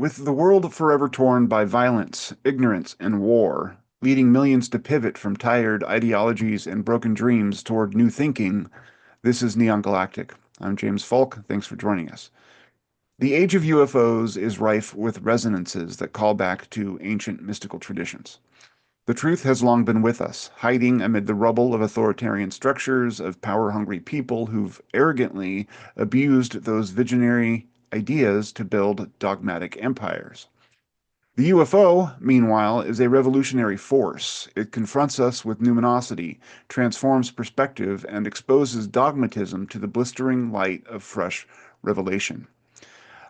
With the world forever torn by violence, ignorance, and war, leading millions to pivot from tired ideologies and broken dreams toward new thinking, this is Neon Galactic. I'm James Falk. Thanks for joining us. The age of UFOs is rife with resonances that call back to ancient mystical traditions. The truth has long been with us, hiding amid the rubble of authoritarian structures of power-hungry people who've arrogantly abused those visionary ideas to build dogmatic empires. The UFO, meanwhile, is a revolutionary force. It confronts us with numinosity, transforms perspective, and exposes dogmatism to the blistering light of fresh revelation.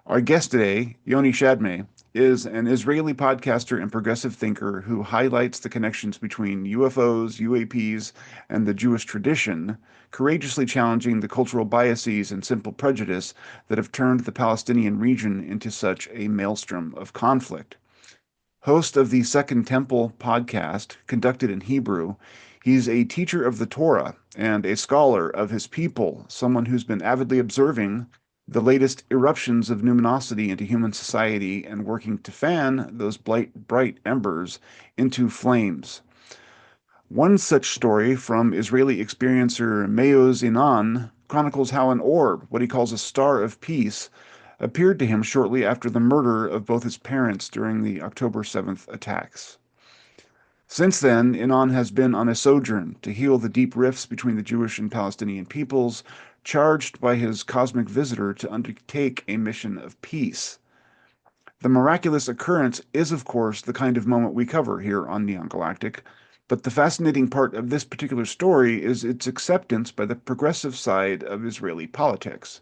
Our guest today, Yoni Shadmy, is an Israeli podcaster and progressive thinker who highlights the connections between UFOs, UAPs, and the Jewish tradition, courageously challenging the cultural biases and simple prejudice that have turned the Palestinian region into such a maelstrom of conflict. Host of the Second Temple podcast, conducted in Hebrew, he's a teacher of the Torah and a scholar of his people, someone who's been avidly observing the latest eruptions of numinosity into human society and working to fan those bright embers into flames. One such story from Israeli experiencer Maoz Inon chronicles how an orb, what he calls a star of peace, appeared to him shortly after the murder of both his parents during the October 7th attacks. Since then, Inon has been on a sojourn to heal the deep rifts between the Jewish and Palestinian peoples, charged by his cosmic visitor to undertake a mission of peace. The miraculous occurrence is, of course, the kind of moment we cover here on Neon Galactic, but the fascinating part of this particular story is its acceptance by the progressive side of Israeli politics.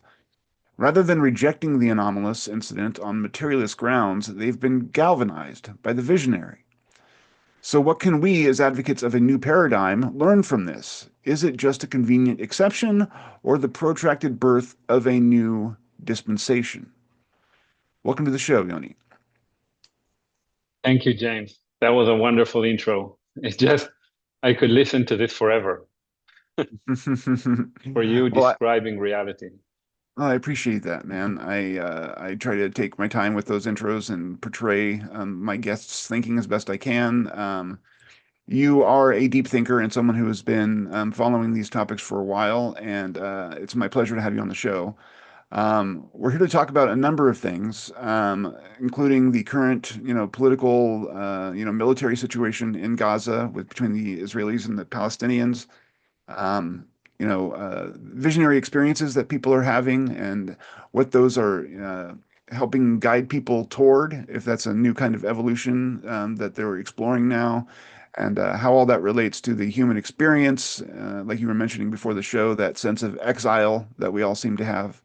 Rather than rejecting the anomalous incident on materialist grounds, they've been galvanized by the visionary. So, what can we, as advocates of a new paradigm, learn from this? Is it just a convenient exception or the protracted birth of a new dispensation? Welcome to the show, Yoni. Thank you, James. That was a wonderful intro. It's just, I could listen to this forever for you Well, describing reality. I appreciate that, man. I try to take my time with those intros and portray my guests' thinking as best I can. You are a deep thinker and someone who has been following these topics for a while, and it's my pleasure to have you on the show. We're here to talk about a number of things, including the current, political, military situation in Gaza with between the Israelis and the Palestinians. Visionary experiences that people are having and what those are helping guide people toward, if that's a new kind of evolution that they're exploring now, and how all that relates to the human experience, like you were mentioning before the show, that sense of exile that we all seem to have.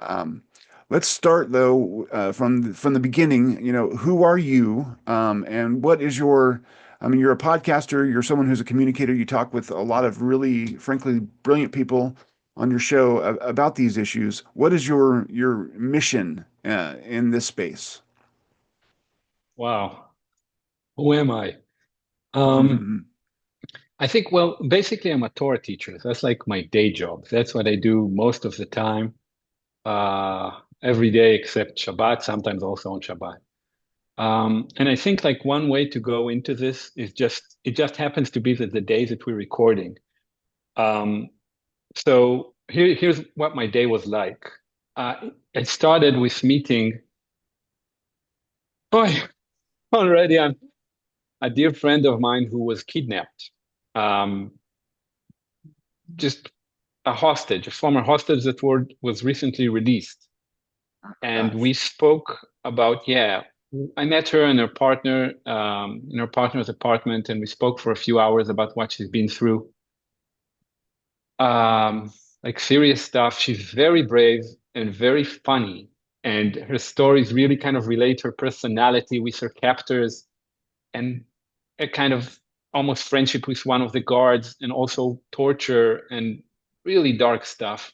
Um, let's start though from the beginning. Who are you, and what is your? I mean, you're a podcaster. You're someone who's a communicator. You talk with a lot of really, frankly, brilliant people on your show about these issues. What is your mission in this space? Wow. Who am I? Um, I think, well, basically, I'm a Torah teacher. That's like my day job. That's what I do most of the time, every day except Shabbat, sometimes also on Shabbat. And I think like one way to go into this is it just happens to be that the days that we're recording. Um, so here's what my day was like. It started with meeting, oh, already a dear friend of mine who was kidnapped. Um, just a hostage, a former hostage that was recently released. And we Gosh. spoke about, yeah, I met her and her partner in her partner's apartment, and we spoke for a few hours about what she's been through. Um, like serious stuff. She's very brave and very funny, and her stories really kind of relate her personality with her captors and a kind of almost friendship with one of the guards, and also torture and really dark stuff.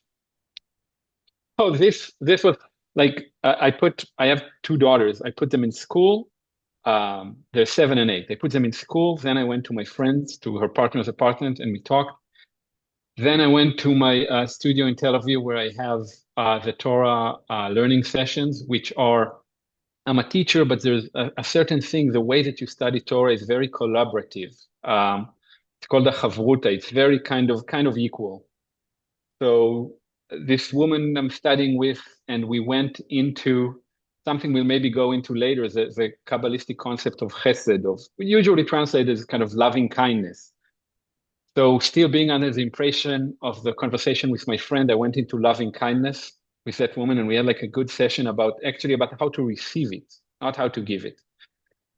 Oh, this was like I have two daughters. I put them in school. They're 7 and 8. I put them in school. Then I went to my friends, to her partner's apartment, and we talked. Then I went to my studio in Tel Aviv, where I have the Torah learning sessions, which are I'm a teacher, but there's a certain thing, the way that you study Torah is very collaborative. It's called a chavruta. It's very kind of equal. So this woman I'm studying with, and we went into something we'll maybe go into later, the Kabbalistic concept of chesed, of usually translated as kind of loving kindness. So still being under the impression of the conversation with my friend, I went into loving kindness with that woman, and we had like a good session about how to receive it, not how to give it.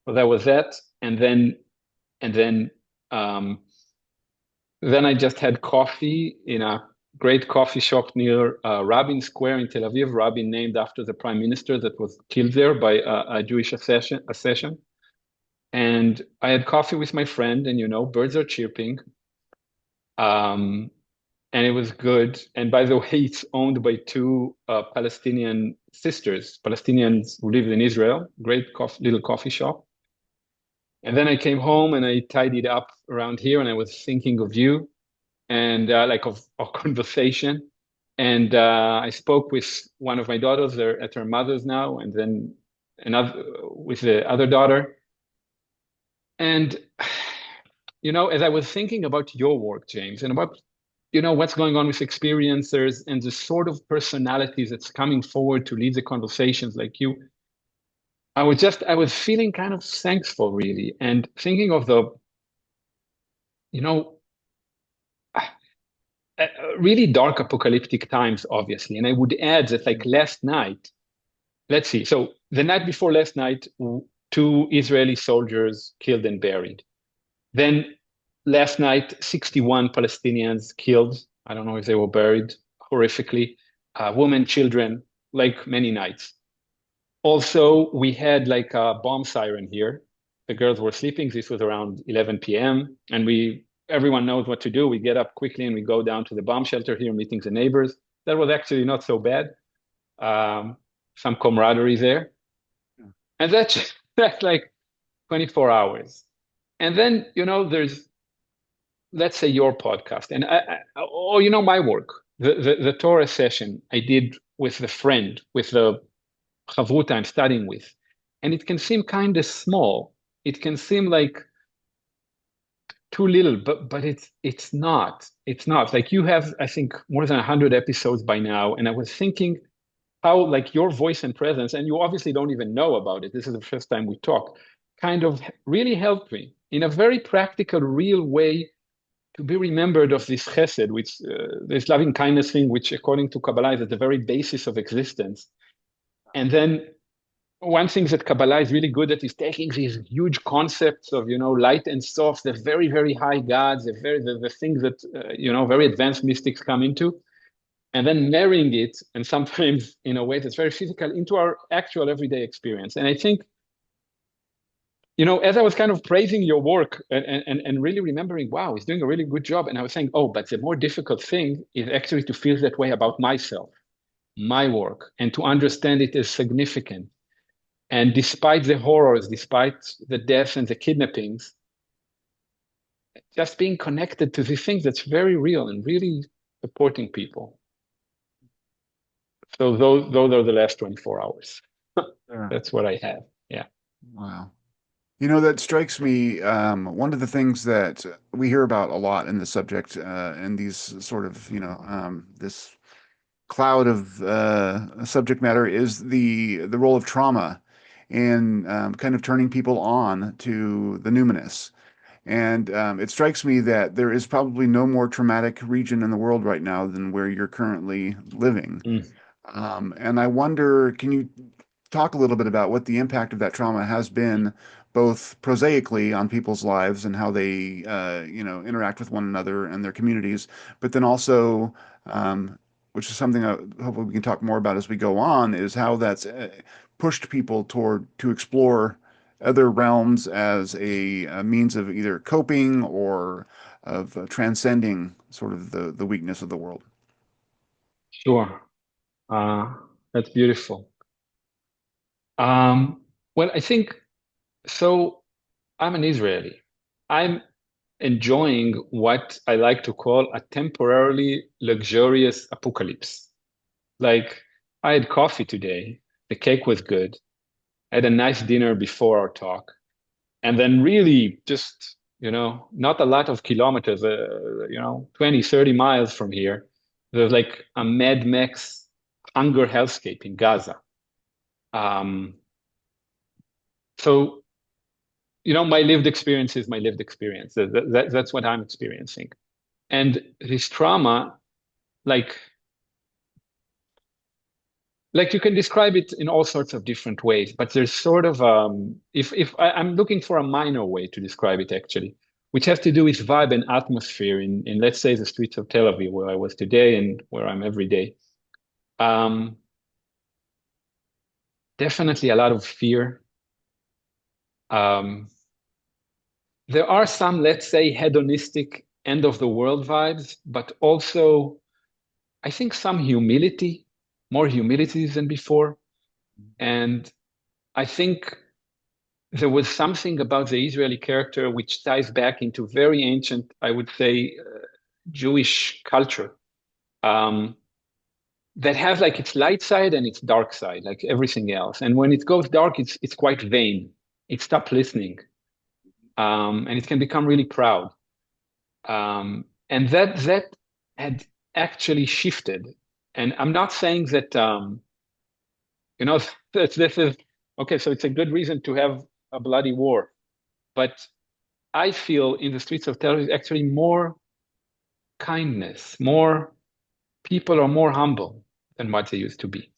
So that was that, and then I just had coffee in a great coffee shop near Rabin Square in Tel Aviv. Rabin, named after the prime minister that was killed there by a Jewish accession. And I had coffee with my friend, and birds are chirping. Um, and it was good. And by the way, it's owned by two Palestinian sisters, Palestinians who live in Israel. Great little coffee shop. And then I came home and I tidied up around here, and I was thinking of you and like of our conversation. And I spoke with one of my daughters. They're at her mother's now, and then another with the other daughter. And as I was thinking about your work, James, and about what's going on with experiencers and the sort of personalities that's coming forward to lead the conversations like you, I was feeling kind of thankful, really, and thinking of the, you know, really dark apocalyptic times, obviously. And I would add that, like last night, let's see. So the night before last night, two Israeli soldiers killed and buried. Then last night, 61 Palestinians killed. I don't know if they were buried horrifically. Women, children, like many nights. Also, we had like a bomb siren here. The girls were sleeping. This was around 11 p.m. And everyone knows what to do. We get up quickly and we go down to the bomb shelter here, meeting the neighbors. That was actually not so bad. Some camaraderie there. And that's like 24 hours. And then, there's, let's say, your podcast and my work, the Torah session I did with the friend, with the chavruta I'm studying with. And it can seem kind of small. It can seem like too little, but it's not. It's not. Like you have, I think, more than 100 episodes by now. And I was thinking how like your voice and presence, and you obviously don't even know about it. This is the first time we talk, kind of really helped me in a very practical, real way to be remembered of this chesed, which this loving kindness thing, which according to Kabbalah is at the very basis of existence. And then one thing that Kabbalah is really good at is taking these huge concepts of, light and soft, the very, very high gods, the things that, very advanced mystics come into, and then marrying it, and sometimes in a way that's very physical, into our actual everyday experience. And I think, as I was kind of praising your work and really remembering, wow, he's doing a really good job. And I was saying, oh, but the more difficult thing is actually to feel that way about myself, my work, and to understand it as significant. And despite the horrors, despite the deaths and the kidnappings, just being connected to these things that's very real and really supporting people. So those are the last 24 hours. Yeah. That's what I have. Yeah. Wow. That strikes me. One of the things that we hear about a lot in the subject, and these sort of, this cloud of subject matter is the role of trauma in kind of turning people on to the numinous. And it strikes me that there is probably no more traumatic region in the world right now than where you're currently living. And I wonder, can you talk a little bit about what the impact of that trauma has been, both prosaically on people's lives and how they, interact with one another and their communities, but then also, which is something hopefully we can talk more about as we go on, is how that's pushed people to explore other realms as a means of either coping or of transcending sort of the weakness of the world. Sure. That's beautiful. Well, I think so. I'm an Israeli. I'm enjoying what I like to call a temporarily luxurious apocalypse. Like I had coffee today, the cake was good, I had a nice dinner before our talk. And then really just, not a lot of kilometers, 20, 30 miles from here, there's like a Mad Max hunger hellscape in Gaza. Um, so, my lived experience is my lived experience. That's what I'm experiencing. And this trauma, like, you can describe it in all sorts of different ways, but there's sort of I'm looking for a minor way to describe it actually, which has to do with vibe and atmosphere in let's say the streets of Tel Aviv, where I was today and where I'm every day. Um, Definitely a lot of fear. Um, there are some, let's say, hedonistic end of the world vibes, but also I think some humility, more humility than before. And I think there was something about the Israeli character which ties back into very ancient, I would say, Jewish culture, um, that has like its light side and its dark side, like everything else. And when it goes dark, it's quite vain. It stops listening, and it can become really proud. And that had actually shifted. And I'm not saying that you know this is okay. So it's a good reason to have a bloody war, but I feel in the streets of Tel Aviv actually more kindness, more people are more humble than what they used to be.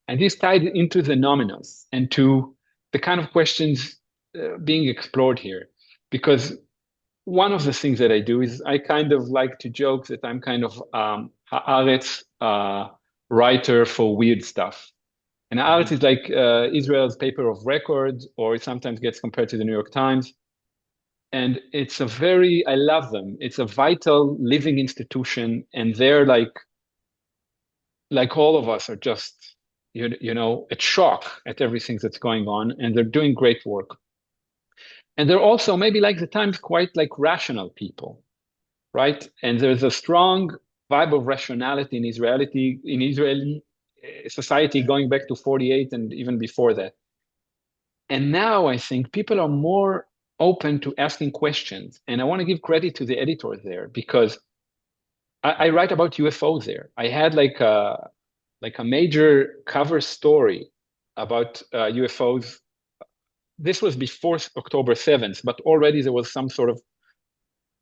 And this tied into the Numinous and to the kind of questions being explored here. Because one of the things that I do is I kind of like to joke that I'm kind of Haaretz writer for weird stuff. And Haaretz Mhm. is like Israel's paper of record, or it sometimes gets compared to the New York Times. And it's a very, I love them. It's a vital living institution, and they're like all of us are just, at shock at everything that's going on, and they're doing great work. And they're also maybe like the Times quite like rational people, right? And there's a strong vibe of rationality in Israeli society going back to 48 and even before that. And now I think people are more open to asking questions. And I want to give credit to the editor there because I write about UFO there. I had like a major cover story about UFOs. This was before October 7th, but already there was some sort of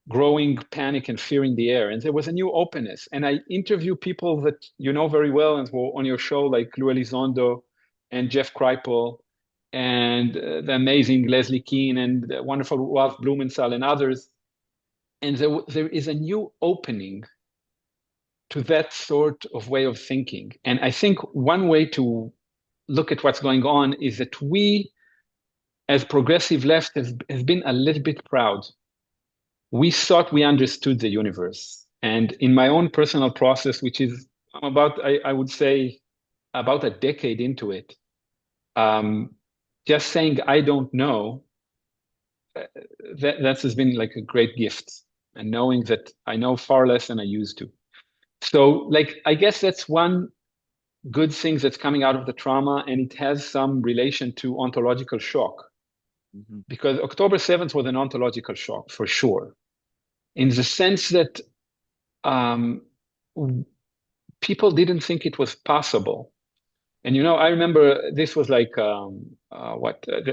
growing panic and fear in the air. And there was a new openness. And I interview people that you know very well and were on your show, like Lou Elizondo and Jeff Kripal and the amazing Leslie Keane and the wonderful Ralph Blumenthal and others. And there is a new opening to that sort of way of thinking. And I think one way to look at what's going on is that we, as progressive left, have been a little bit proud. We thought we understood the universe. And in my own personal process, which is about, I would say, about a decade into it, um, just saying I don't know, that has been like a great gift. And knowing that I know far less than I used to. So, like, I guess that's one good thing that's coming out of the trauma, and it has some relation to ontological shock. Mhm. Because October 7th was an ontological shock for sure, in the sense that um, people didn't think it was possible. And I remember this was like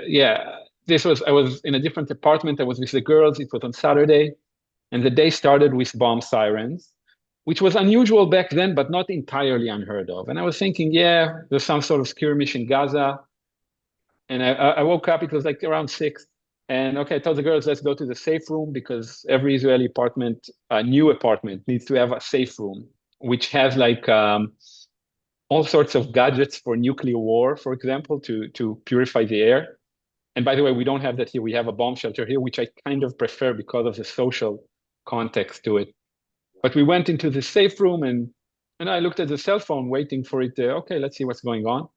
yeah, this was I was in a different apartment. I was with the girls. It was on Saturday, and the day started with bomb sirens, which was unusual back then, but not entirely unheard of. And I was thinking, yeah, there's some sort of skirmish in Gaza. And I woke up. It was like around 6. And okay, I told the girls, let's go to the safe room because every Israeli apartment, a new apartment, needs to have a safe room, which has like all sorts of gadgets for nuclear war, for example, to purify the air. And by the way, we don't have that here. We have a bomb shelter here, which I kind of prefer because of the social context to it. But we went into the safe room and I looked at the cell phone waiting for it. Okay, let's see what's going on.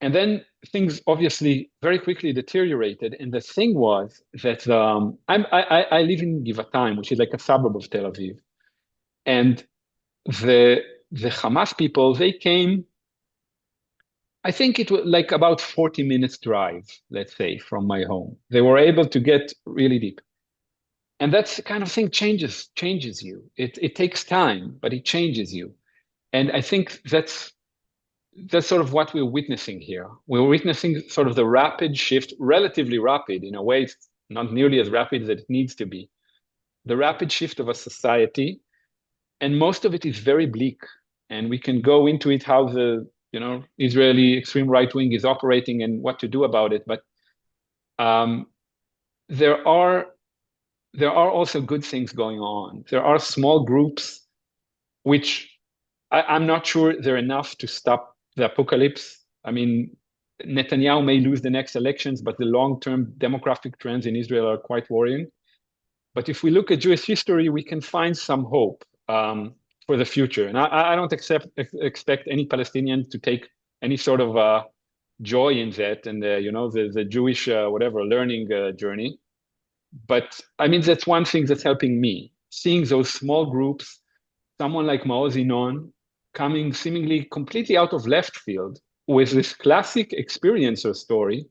And then things obviously very quickly deteriorated. And the thing was that I live in Givatayim, which is like a suburb of Tel Aviv. And the Hamas people, they came I think it was like about 40 minutes drive, let's say, from my home. They were able to get really deep. And that's the kind of thing changes you. It takes time, but it changes you. And I think that's sort of what we're witnessing here. We're witnessing sort of the rapid shift, relatively rapid in a way, it's not nearly as rapid as it needs to be. The rapid shift of a society, and most of it is very bleak. And we can go into it how the Israeli extreme right wing is operating and what to do about it. But um, there are there are also good things going on. There are small groups which I'm not sure they're enough to stop the apocalypse. I mean, Netanyahu may lose the next elections, but the long-term demographic trends in Israel are quite worrying. But if we look at Jewish history, we can find some hope for the future. And I don't expect any Palestinian to take any sort of joy in that and the Jewish whatever learning journey. But I mean, that's one thing that's helping me. Seeing those small groups, someone like Maoz Inon coming seemingly completely out of left field with this classic experiencer story,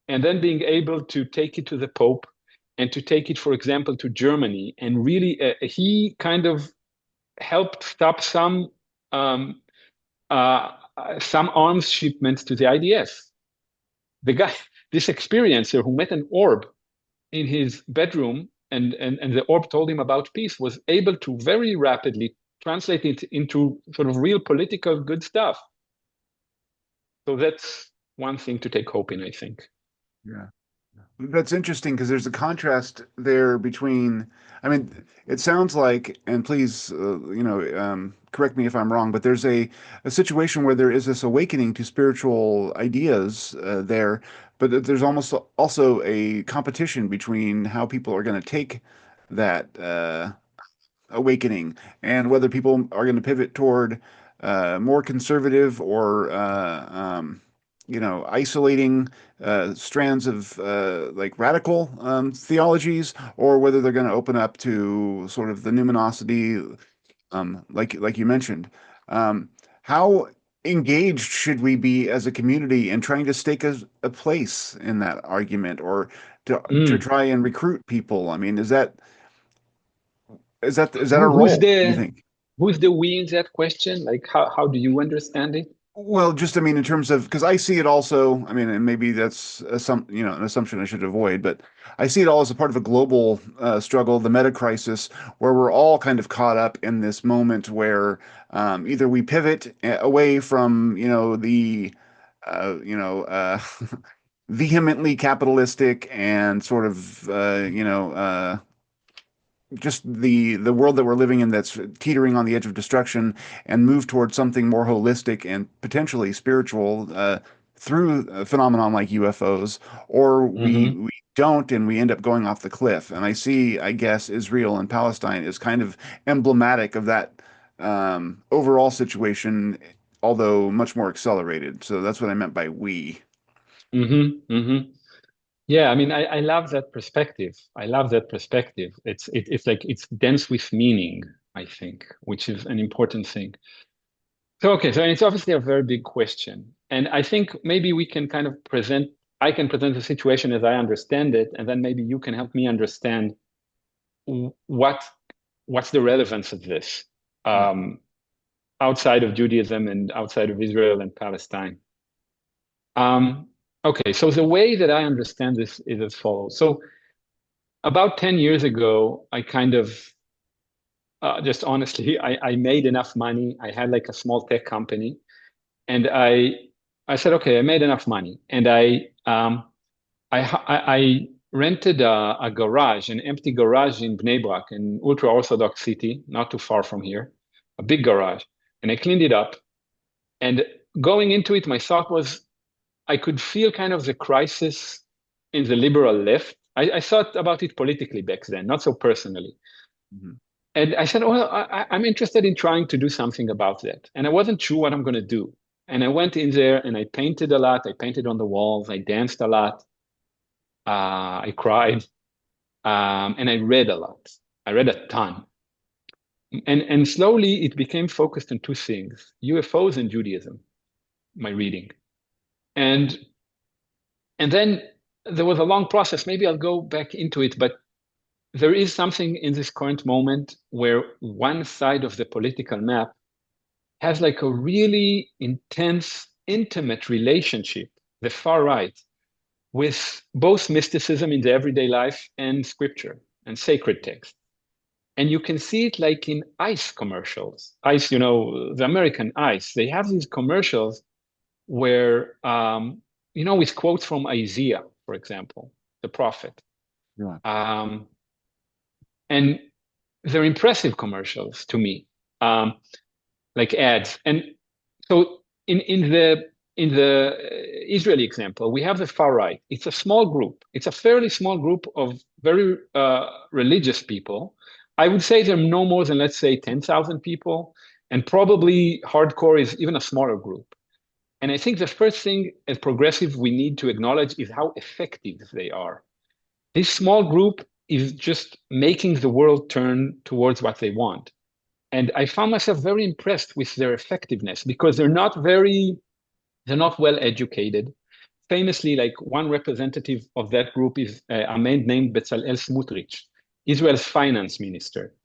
and then being able to take it to the Pope and to take it, for example, to Germany. And really, he kind of helped stop uh, some arms shipments to the IDF. The guy, this experiencer who met an orb in his bedroom and the orb told him about peace was able to very rapidly translate it into sort of real political good stuff. So that's one thing to take hope in, I think. Yeah. That's interesting because there's a contrast there between, I mean, it sounds like, and please, correct me if I'm wrong, but there's a situation where there is this awakening to spiritual ideas there, but there's almost also a competition between how people are going to take that awakening and whether people are going to pivot toward more conservative or isolating strands of like radical theologies, or whether they're going to open up to sort of the numinosity, like you mentioned. How engaged should we be as a community in trying to stake a place in that argument, or to Mm. try and recruit people? I mean, is that our Who's role, do you the think? who's the we in that question? Like how do you understand it? Well, just I mean, in terms of because I see it also. I mean, and maybe that's an assumption I should avoid, but I see it all as a part of a global struggle, the meta crisis, where we're all kind of caught up in this moment where either we pivot away from the vehemently capitalistic and sort of just the world that we're living in that's teetering on the edge of destruction, and move towards something more holistic and potentially spiritual through a phenomenon like UFOs, or we Mm-hmm. we don't and we end up going off the cliff. And I see, I guess, Israel and Palestine is kind of emblematic of that overall situation, although much more accelerated. So that's what I meant by we. Mm-hmm. Mm-hmm. Yeah, I mean, I love that perspective. I love that perspective. It's like it's dense with meaning, I think, which is an important thing. So okay, so it's obviously a very big question. And I think maybe we can kind of I can present the situation as I understand it, and then maybe you can help me understand what what's the relevance of this Yeah. um, outside of Judaism and outside of Israel and Palestine. Okay, so the way that I understand this is as follows. So about 10 years ago, I kind of just honestly, I made enough money. I had like a small tech company, and I said, okay, I made enough money, and I rented a garage, an empty garage in Bnei Brak, an ultra-Orthodox city, not too far from here, a big garage, and I cleaned it up. And going into it, my thought was I could feel kind of the crisis in the liberal left. I thought about it politically back then, not so personally. Mhm. And I said, well, I'm interested in trying to do something about that. And I wasn't sure what I'm going to do. And I went in there and I painted a lot. I painted on the walls. I danced a lot. I cried. And I read a lot. I read a ton. And slowly it became focused on two things, UFOs and Judaism, my reading. And and then there was a long process. Maybe I'll go back into it, but there is something in this current moment where one side of the political map has like a really intense, intimate relationship, the far right, with both mysticism in the everyday life and scripture and sacred text. And you can see it like in ice commercials. Ice, the American ice, they have these commercials where, with quotes from Isaiah, for example, the prophet. Yeah. And they're impressive commercials to me, like ads. And so in the Israeli example, we have the far right. It's a small group. It's a fairly small group of very religious people. I would say there are no more than, let's say, 10,000 people, and probably hardcore is even a smaller group. And I think the first thing as progressive we need to acknowledge is how effective they are. This small group is just making the world turn towards what they want. And I found myself very impressed with their effectiveness because they're not well educated. Famously, like one representative of that group is a man named Bezalel Smotrich, Israel's finance minister.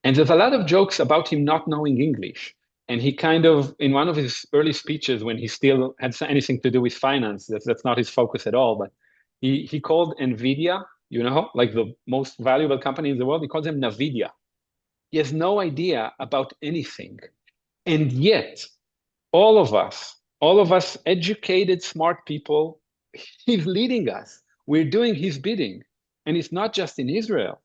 And there's a lot of jokes about him not knowing English. And he kind of, in one of his early speeches, when he still had anything to do with finance, that's not his focus at all, but he called NVIDIA, like the most valuable company in the world, he calls them Nvidia. He has no idea about anything. And yet, all of us educated, smart people, he's leading us. We're doing his bidding. And it's not just in Israel.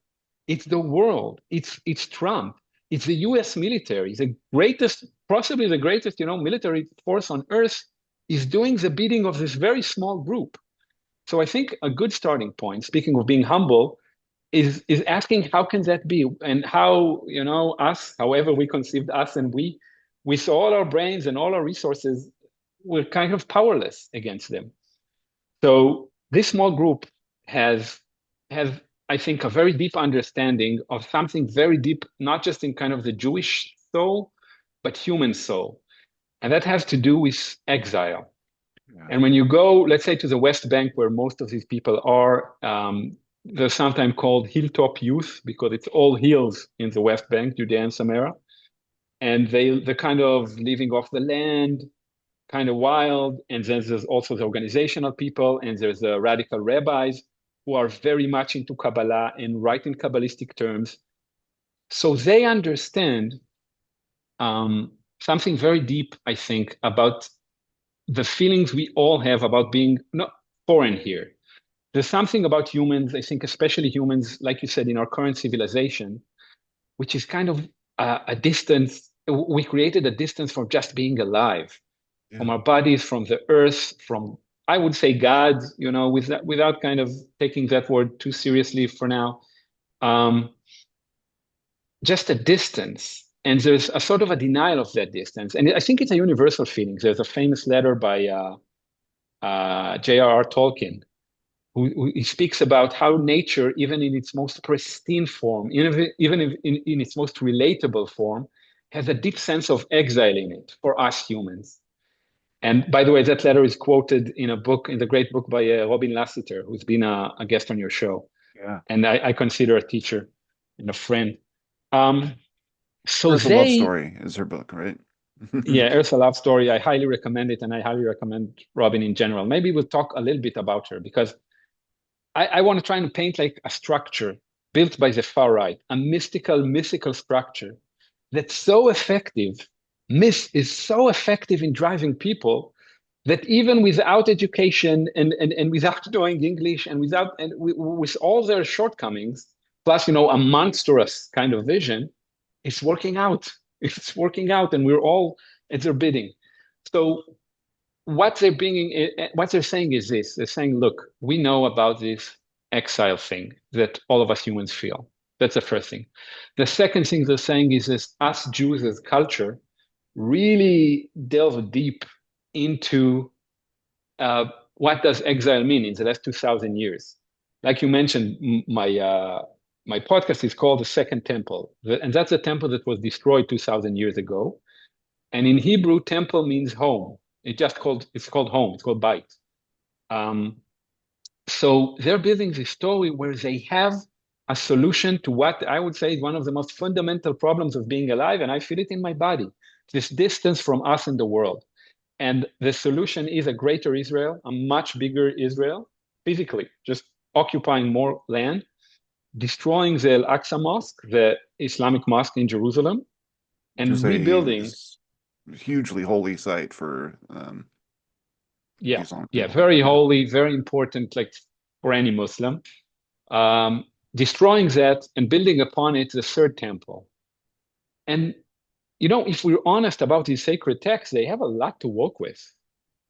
It's the world. It's Trump. It's the US military. The greatest, possibly the greatest, military force on earth is doing the bidding of this very small group. So I think a good starting point, speaking of being humble, is asking how can that be, and how us, however we conceived us, and we with all our brains and all our resources, we're kind of powerless against them. So this small group has I think a very deep understanding of something very deep, not just in kind of the Jewish soul, but human soul, and that has to do with exile. Yeah. And when you go, let's say, to the West Bank, where most of these people are, they're sometimes called hilltop youth because it's all hills in the West Bank, Judea and Samaria. And they're kind of living off the land, kind of wild. And then there's also the organizational people, and there's the radical rabbis who are very much into Kabbalah and write in Kabbalistic terms. So they understand something very deep, I think, about the feelings we all have about being not foreign here. There's something about humans, I think, especially humans, like you said, in our current civilization, which is kind of a distance. We created a distance from just being alive, from our bodies, from the earth, from, I would say, God, without kind of taking that word too seriously for now. Just a distance. And there's a sort of a denial of that distance. And I think it's a universal feeling. There's a famous letter by J.R.R. Tolkien, who he speaks about how nature, even in its most pristine form, even in its most relatable form, has a deep sense of exile in it for us humans. And by the way, that letter is quoted in a book, in the great book by Robin Lassiter, who's been a guest on your show. Yeah. And I consider a teacher and a friend. So Earth, a Love Story is her book, right? Yeah, Earth, a Love Story. I highly recommend it, and I highly recommend Robin in general. Maybe we'll talk a little bit about her because I want to try and paint like a structure built by the far right, a mythical structure that's so effective. Myth is so effective in driving people that even without education and without knowing English and with all their shortcomings, plus a monstrous kind of vision, it's working out. It's working out, and we're all at their bidding. So what they're saying is this: they're saying, look, we know about this exile thing that all of us humans feel. That's the first thing. The second thing they're saying is this: us Jews as culture really delve deep into what does exile mean in the last 2,000 years. Like you mentioned, my podcast is called The Second Temple, and that's a temple that was destroyed 2,000 years ago. And in Hebrew, temple means home. It's called home. It's called bite. Um, so they're building this story where they have a solution to what I would say is one of the most fundamental problems of being alive, and I feel it in my body. This distance from us in the world. And the solution is a greater Israel, a much bigger Israel, physically, just occupying more land, destroying the Al-Aqsa Mosque, the Islamic mosque in Jerusalem, which is and a rebuilding. hugely holy site for the Yeah, Islamic yeah, people. very Yeah. holy, very important, like for any Muslim. Um, Destroying that and building upon it the third temple. And if we're honest about these sacred texts, they have a lot to work with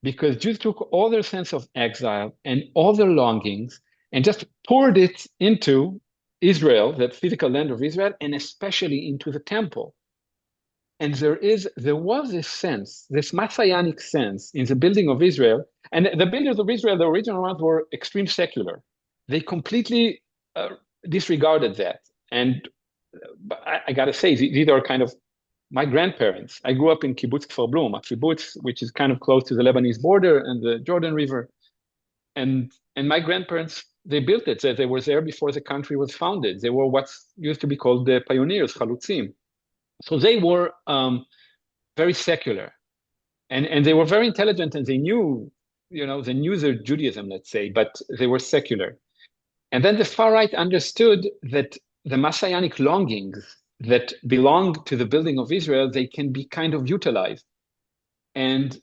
because Jews took all their sense of exile and all their longings and just poured it into Israel, the physical land of Israel, and especially into the temple. And there was this sense, this messianic sense in the building of Israel. And the builders of Israel, the original ones, were extreme secular. They completely disregarded that. And I got to say, these are kind of my grandparents. I grew up in Kibbutz Kfar Blum, a kibbutz which is kind of close to the Lebanese border and the Jordan River. And my grandparents, they built it. They were there before the country was founded. They were what used to be called the pioneers, chalutzim. So they were very secular, and they were very intelligent, and they knew their Judaism, let's say, but they were secular. And then the far right understood that the messianic longings that belong to the building of Israel, they can be kind of utilized. And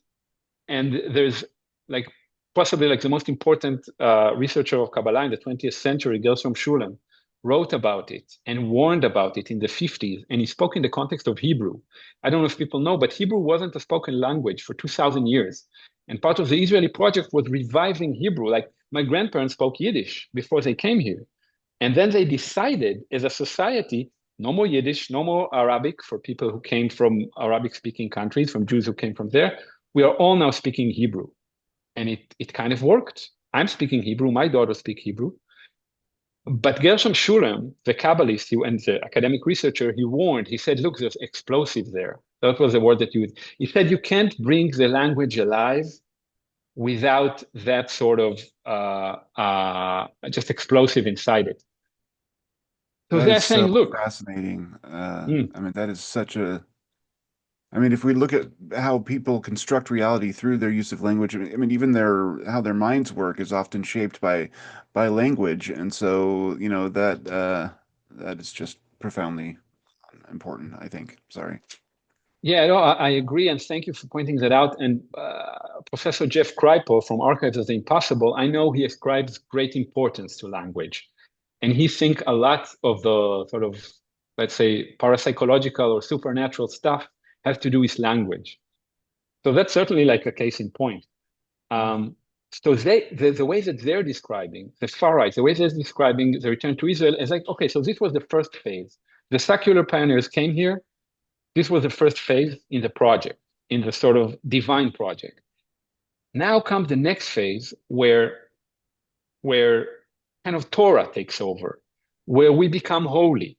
there's like possibly like the most important researcher of Kabbalah in the 20th century, Gershom Shulam, wrote about it and warned about it in the 50s. And he spoke in the context of Hebrew. I don't know if people know, but Hebrew wasn't a spoken language for 2,000 years. And part of the Israeli project was reviving Hebrew. Like my grandparents spoke Yiddish before they came here. And then they decided as a society, no more Yiddish, no more Arabic for people who came from Arabic speaking countries, from Jews who came from there. We are all now speaking Hebrew. And it kind of worked. I'm speaking Hebrew, my daughters speak Hebrew. But Gershom Shulam, the Kabbalist and the academic researcher, he warned, he said, look, there's explosive there. That was the word that you used. He said, you can't bring the language alive without that sort of just explosive inside it. So That they're is so saying, look, fascinating. mm, I mean, that is such a, I mean, if we look at how people construct reality through their use of language, I mean, even how their minds work is often shaped by language, and so that is just profoundly important, I think. Sorry. yeah, no, I agree, and thank you for pointing that out. And Professor Jeff Kripal from Archives of the Impossible, I know he ascribes great importance to language, and he thinks a lot of the sort of, let's say, parapsychological or supernatural stuff has to do with language. So that's certainly like a case in point. Um, so the way that they're describing the far right, the way they're describing the return to Israel is like, okay, so this was the first phase. The secular pioneers came here. This was the first phase in the project, in the sort of divine project. Now comes the next phase where kind of Torah takes over, where we become holy,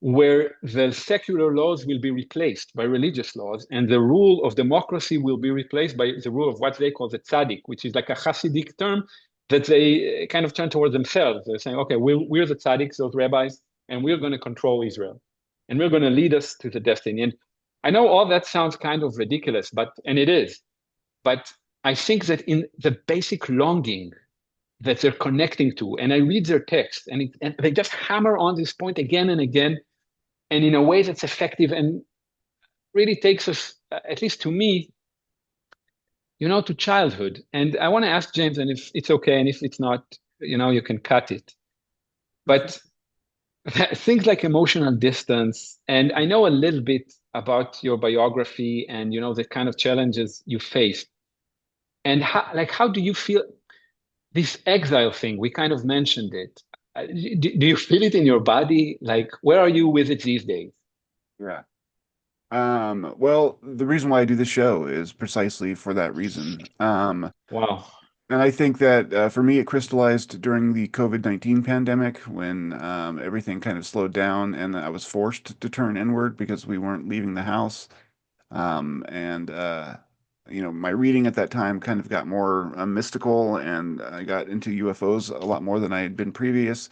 where the secular laws will be replaced by religious laws, and the rule of democracy will be replaced by the rule of what they call the tzaddik, which is like a Hasidic term that they kind of turn towards themselves. They're saying, okay, we're the tzaddiks, those rabbis, and we're going to control Israel, and we're going to lead us to the destiny. And I know all that sounds kind of ridiculous, and it is, but I think that in the basic longing that they're connecting to, and I read their text, and they just hammer on this point again and again, and in a way that's effective and really takes us, at least to me, to childhood. And I want to ask James, and if it's okay, and if it's not, you can cut it. But things like emotional distance, and I know a little bit about your biography and the kind of challenges you faced. And how do you feel this exile thing? We kind of mentioned it. Do you feel it in your body? Like, where are you with it these days? Yeah. Well, the reason why I do this show is precisely for that reason. Wow. And I think that for me, it crystallized during the COVID-19 pandemic when everything kind of slowed down and I was forced to turn inward because we weren't leaving the house. And my reading at that time kind of got more mystical, and I got into UFOs a lot more than I had been previous.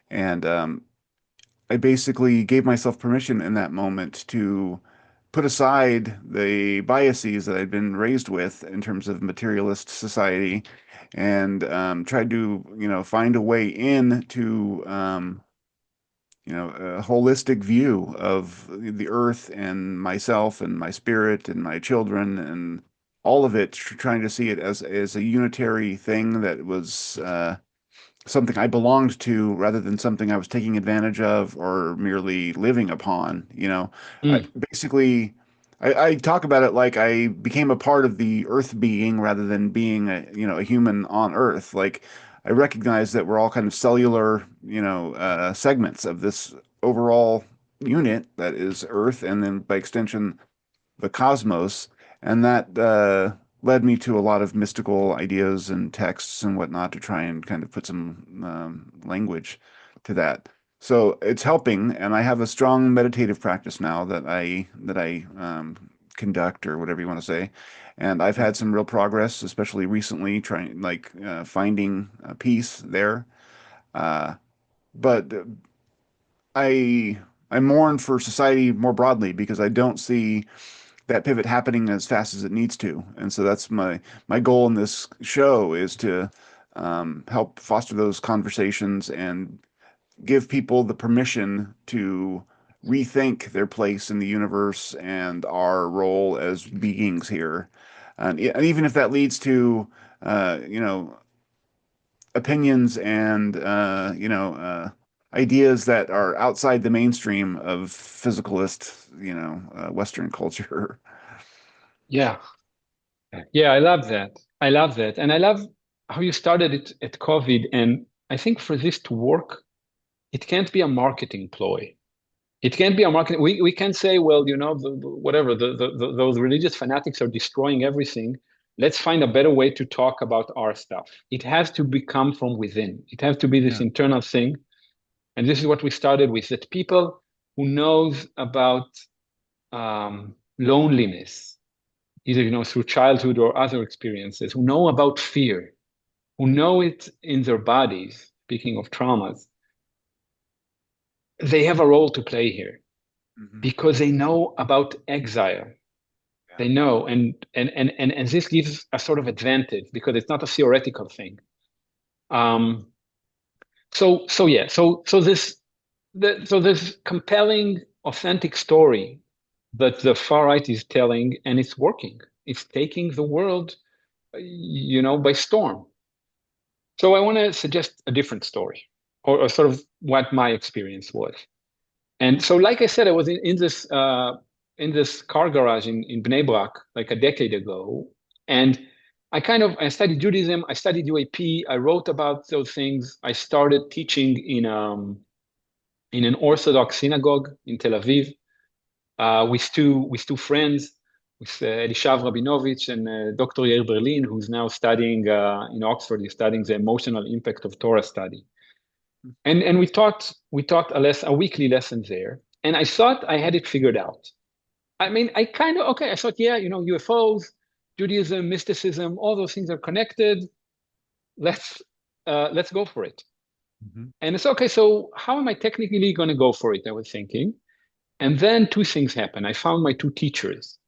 And I basically gave myself permission in that moment to put aside the biases that I'd been raised with in terms of materialist society, and tried to, find a way in to, a holistic view of the earth and myself and my spirit and my children and all of it, trying to see it as a unitary thing that was something I belonged to rather than something I was taking advantage of or merely living upon. Mm, Basically, I talk about it like I became a part of the Earth being rather than being a human on Earth. Like I recognize that we're all kind of cellular, segments of this overall unit that is Earth, and then by extension the cosmos, and that led me to a lot of mystical ideas and texts and whatnot to try and kind of put some language to that. So it's helping, and I have a strong meditative practice now that I conduct, or whatever you want to say. And I've had some real progress, especially recently, trying like finding peace there. Uh, but I I mourn for society more broadly because I don't see that pivot happening as fast as it needs to. And so that's my goal in this show is to help foster those conversations and give people the permission to rethink their place in the universe and our role as beings here. And even if that leads to, opinions and, ideas that are outside the mainstream of physicalist, Western culture. yeah. Yeah, I love that. I love that. And I love how you started it at COVID. And I think for this to work, it can't be a marketing ploy. It can't be a marketing. We can say, well, whatever, those religious fanatics are destroying everything. Let's find a better way to talk about our stuff. It has to become from within. It has to be this Yeah. internal thing. And this is what we started with, that people who knows about loneliness, either through childhood or other experiences, who know about fear, who know it in their bodies, speaking of traumas, they have a role to play here Hmm. because they know about exile. Yeah. They know, and this gives a sort of advantage because it's not a theoretical thing. Um, so yeah, so this compelling, authentic story that the far right is telling, and it's working. It's taking the world, by storm. So I want to suggest a different story, or sort of what my experience was. And so, like I said, I was in this car garage in Bnei Brak like a decade ago, and I studied Judaism, I studied UAP, I wrote about those things. I started teaching in an Orthodox synagogue in Tel Aviv with two friends, with Elishav Rabinovich and Dr. Yair Berlin, who's now studying in Oxford. He's studying the emotional impact of Torah study. And we taught a weekly lesson there. And I thought I had it figured out. I mean, okay, I thought, yeah, UFOs, Judaism, mysticism, all those things are connected. Let's go for it. Hmm. And it's okay, so how am I technically going to go for it? I was thinking. And then two things happened. I found my two teachers.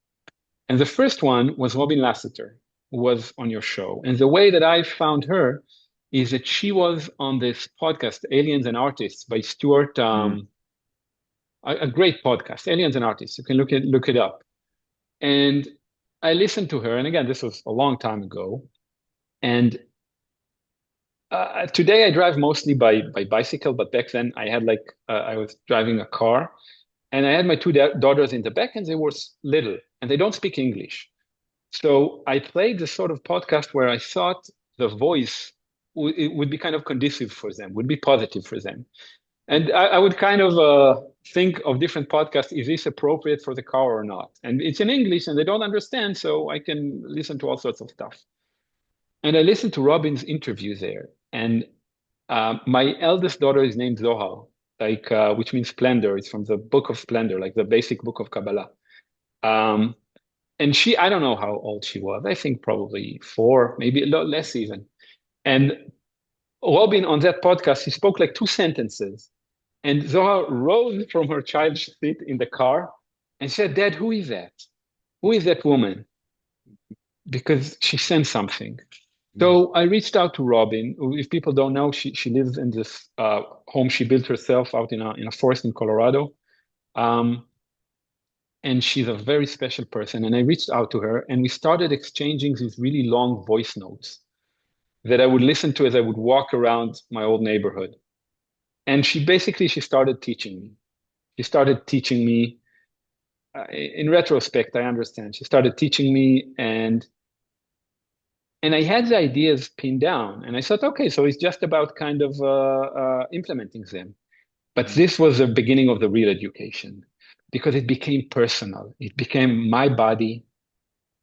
And the first one was Robin Lasseter, who was on your show. And the way that I found her is that she was on this podcast, Aliens and Artists, by Stuart, Mm. a great podcast, Aliens and Artists. You can look it up. And I listened to her, and again, this was a long time ago. And today I drive mostly by bicycle, but back then I was driving a car, and I had my two daughters in the back, and they were little, and they don't speak English. So I played the sort of podcast where I thought the voice it would be kind of conducive for them, would be positive for them. And I would kind of think of different podcasts. Is this appropriate for the car or not? And it's in English and they don't understand, so I can listen to all sorts of stuff. And I listened to Robin's interview there. And my eldest daughter is named Zohar, which means splendor. It's from the book of splendor, like the basic book of Kabbalah. Um, And I don't know how old she was. I think probably four, maybe a lot less even. And Robin on that podcast, he spoke like two sentences. And Zohar rose from her child's seat in the car and said, Dad, who is that? Who is that woman? Because she sent something. So I reached out to Robin. If people don't know, she lives in this home she built herself out in a forest in Colorado. Um, and she's a very special person. And I reached out to her and we started exchanging these really long voice notes that I would listen to as I would walk around my old neighborhood. And she started teaching me. She started teaching me. In retrospect, I understand. She started teaching me, and I had the ideas pinned down, and I thought, okay, so it's just about kind of implementing them. But this was the beginning of the real education because it became personal. It became my body,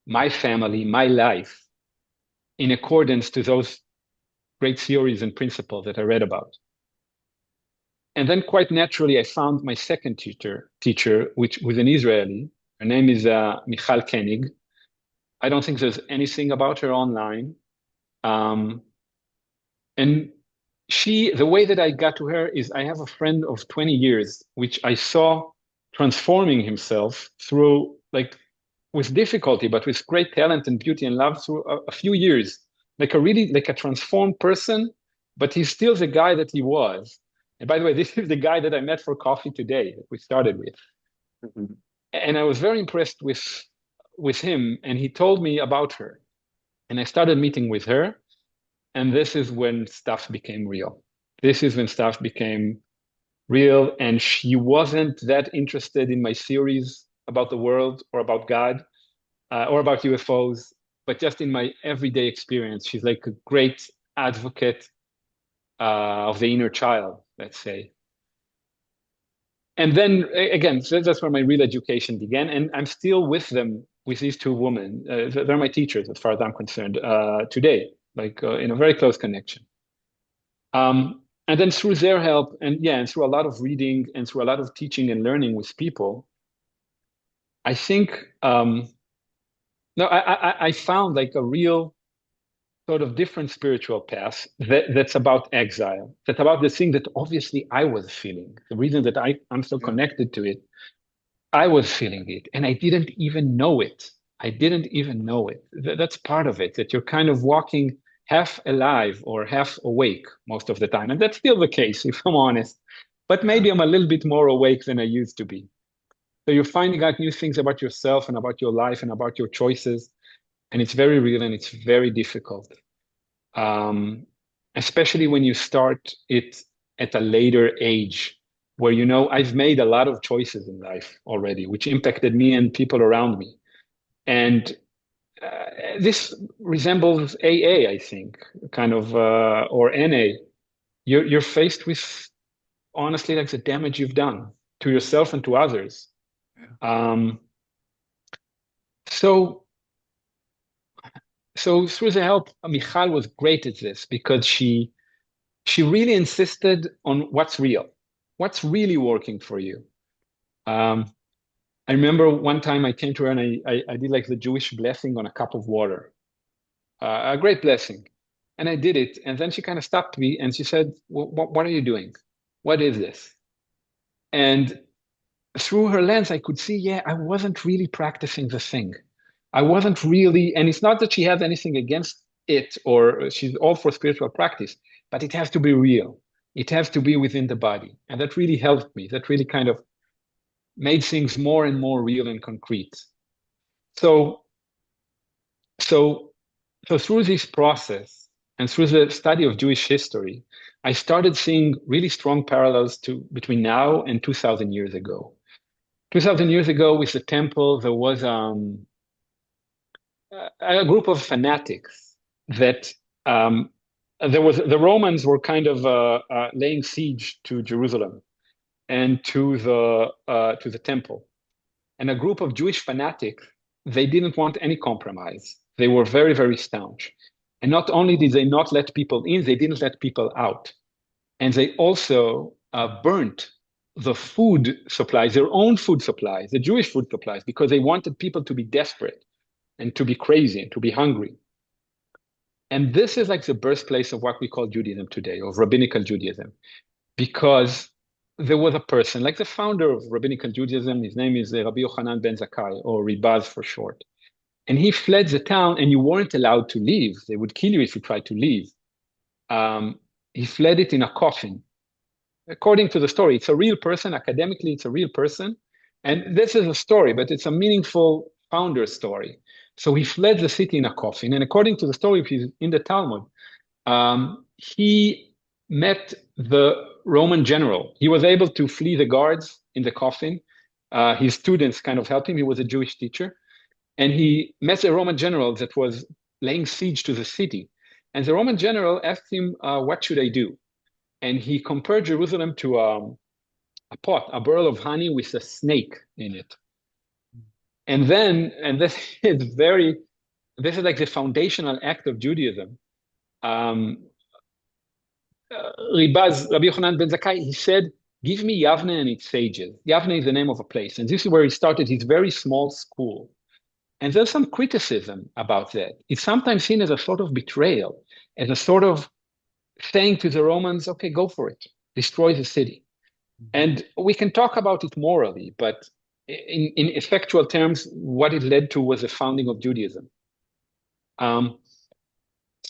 my family, my life in accordance to those great theories and principles that I read about. And then quite naturally, I found my second teacher, which was an Israeli. Her name is Michal Koenig. I don't think there's anything about her online. Um, and the way that I got to her is I have a friend of 20 years, which I saw transforming himself through, like, with difficulty, but with great talent and beauty and love through a few years, like a transformed person, but he's still the guy that he was. And by the way, this is the guy that I met for coffee today that we started with. Mhm. And I was very impressed with him, and he told me about her. And I started meeting with her, and this is when stuff became real. This is when stuff became real, and she wasn't that interested in my theories about the world or about God or about UFOs, but just in my everyday experience. She's like a great advocate of the inner child, let's say. And then again, so that's where my real education began. And I'm still with them, with these two women. They're my teachers, as far as I'm concerned, today, like in a very close connection. And then through their help, and through a lot of reading and through a lot of teaching and learning with people, I think no, I found like a real sort of different spiritual path that's about exile. That's about the thing that obviously I was feeling. The reason that I'm so Yeah. connected to it, I was feeling it, and I didn't even know it. I didn't even know it. That's part of it, that you're kind of walking half alive or half awake most of the time. And that's still the case, if I'm honest. But Yeah. maybe I'm a little bit more awake than I used to be. So you're finding out new things about yourself and about your life and about your choices. And it's very real and it's very difficult. Um, Especially when you start it at a later age, where you know I've made a lot of choices in life already, which impacted me and people around me. And this resembles AA, I think, kind of, or NA. You're faced with honestly like the damage you've done to yourself and to others. Yeah. Um, so so through the help, Michal was great at this because she really insisted on what's real, what's really working for you. Um, I remember one time I came to her and I did like the Jewish blessing on a cup of water, a great blessing. And I did it. And then she kind of stopped me and she said, what are you doing? What is this? And through her lens, I could see, yeah, I wasn't really practicing the thing. I wasn't really, and it's not that she has anything against it or she's all for spiritual practice, but it has to be real. It has to be within the body. And that really helped me. That really kind of made things more and more real and concrete. So, so, so through this process and through the study of Jewish history, I started seeing really strong parallels between now and 2000 years ago. 2000 years ago with the temple, there was a group of fanatics that the Romans were kind of laying siege to Jerusalem and to the temple. And a group of Jewish fanatics, they didn't want any compromise. They were very, very staunch. And not only did they not let people in, they didn't let people out. And they also burnt the food supplies, their own food supplies, the Jewish food supplies, because they wanted people to be desperate and to be crazy and to be hungry. And this is like the birthplace of what we call Judaism today, of rabbinical Judaism, because there was a person, like the founder of rabbinical Judaism, his name is Rabbi Yochanan ben Zakkai, or Ribaz for short. And he fled the town, and you weren't allowed to leave. They would kill you if you tried to leave. He fled it in a coffin. According to the story, it's a real person. Academically, it's a real person. And this is a story, but it's a meaningful founder story. So he fled the city in a coffin. And according to the story in the Talmud, he met the Roman general. He was able to flee the guards in the coffin. His students kind of helped him. He was a Jewish teacher. And he met a Roman general that was laying siege to the city. And the Roman general asked him, what should I do? And he compared Jerusalem to a pot, a barrel of honey with a snake in it. And this is this is like the foundational act of Judaism. Rabbi Yochanan ben Zakkai, he said, give me Yavne and its sages. Yavne is the name of a place. And this is where he started his very small school. And there's some criticism about that. It's sometimes seen as a sort of betrayal, as a sort of saying to the Romans, okay, go for it, destroy the city. And we can talk about it morally, but in effectual terms, what it led to was the founding of Judaism. So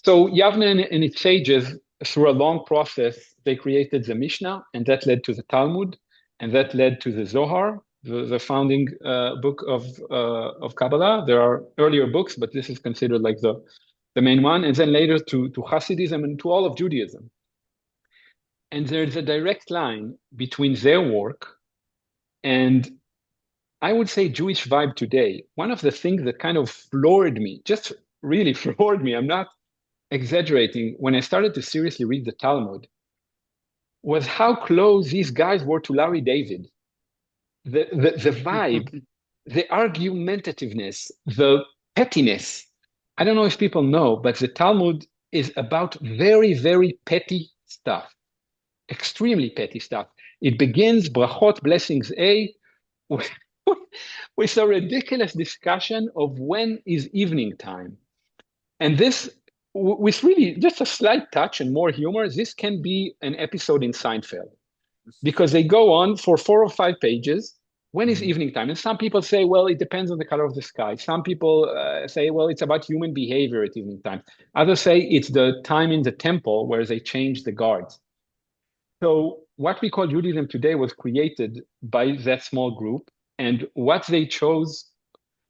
Yavne and its sages, through a long process, they created the Mishnah, and that led to the Talmud, and that led to the Zohar, the founding book of Kabbalah. There are earlier books, but this is considered like the main one, and then later to Hasidism and to all of Judaism. And there's a direct line between their work and, I would say, Jewish vibe today. One of the things that kind of floored me, just really floored me, I'm not exaggerating, when I started to seriously read the Talmud, was how close these guys were to Larry David. The vibe, the argumentativeness, the pettiness. I don't know if people know, but the Talmud is about very, very petty stuff, extremely petty stuff. It begins, brachot, blessings A, with a ridiculous discussion of when is evening time. And this, with really just a slight touch and more humor, this can be an episode in Seinfeld, because they go on for 4 or 5 pages. When is evening time? And some people say, well, it depends on the color of the sky. Some people say, well, it's about human behavior at evening time. Others say it's the time in the temple where they change the guards. So what we call Judaism today was created by that small group. And what they chose,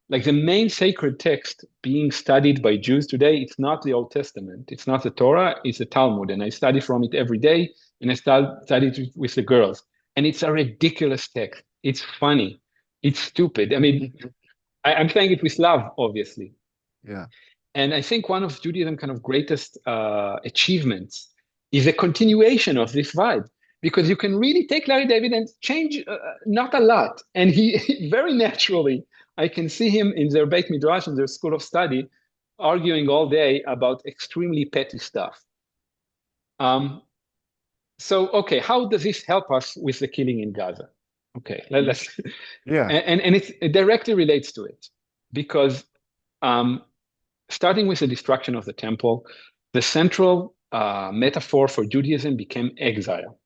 like the main sacred text being studied by Jews today, it's not the Old Testament. It's not the Torah, it's the Talmud. And I study from it every day, and I study it with the girls. And it's a ridiculous text. It's funny. It's stupid. I mean, I'm saying it with love, obviously. Yeah. And I think one of Judaism's kind of greatest achievements is a continuation of this vibe, because you can really take Larry David and change not a lot. And he very naturally, I can see him in their Beit Midrash, in their school of study, arguing all day about extremely petty stuff. So, okay, how does this help us with the killing in Gaza? Okay, let's. Yeah. And it directly relates to it, because starting with the destruction of the temple, the central metaphor for Judaism became exile.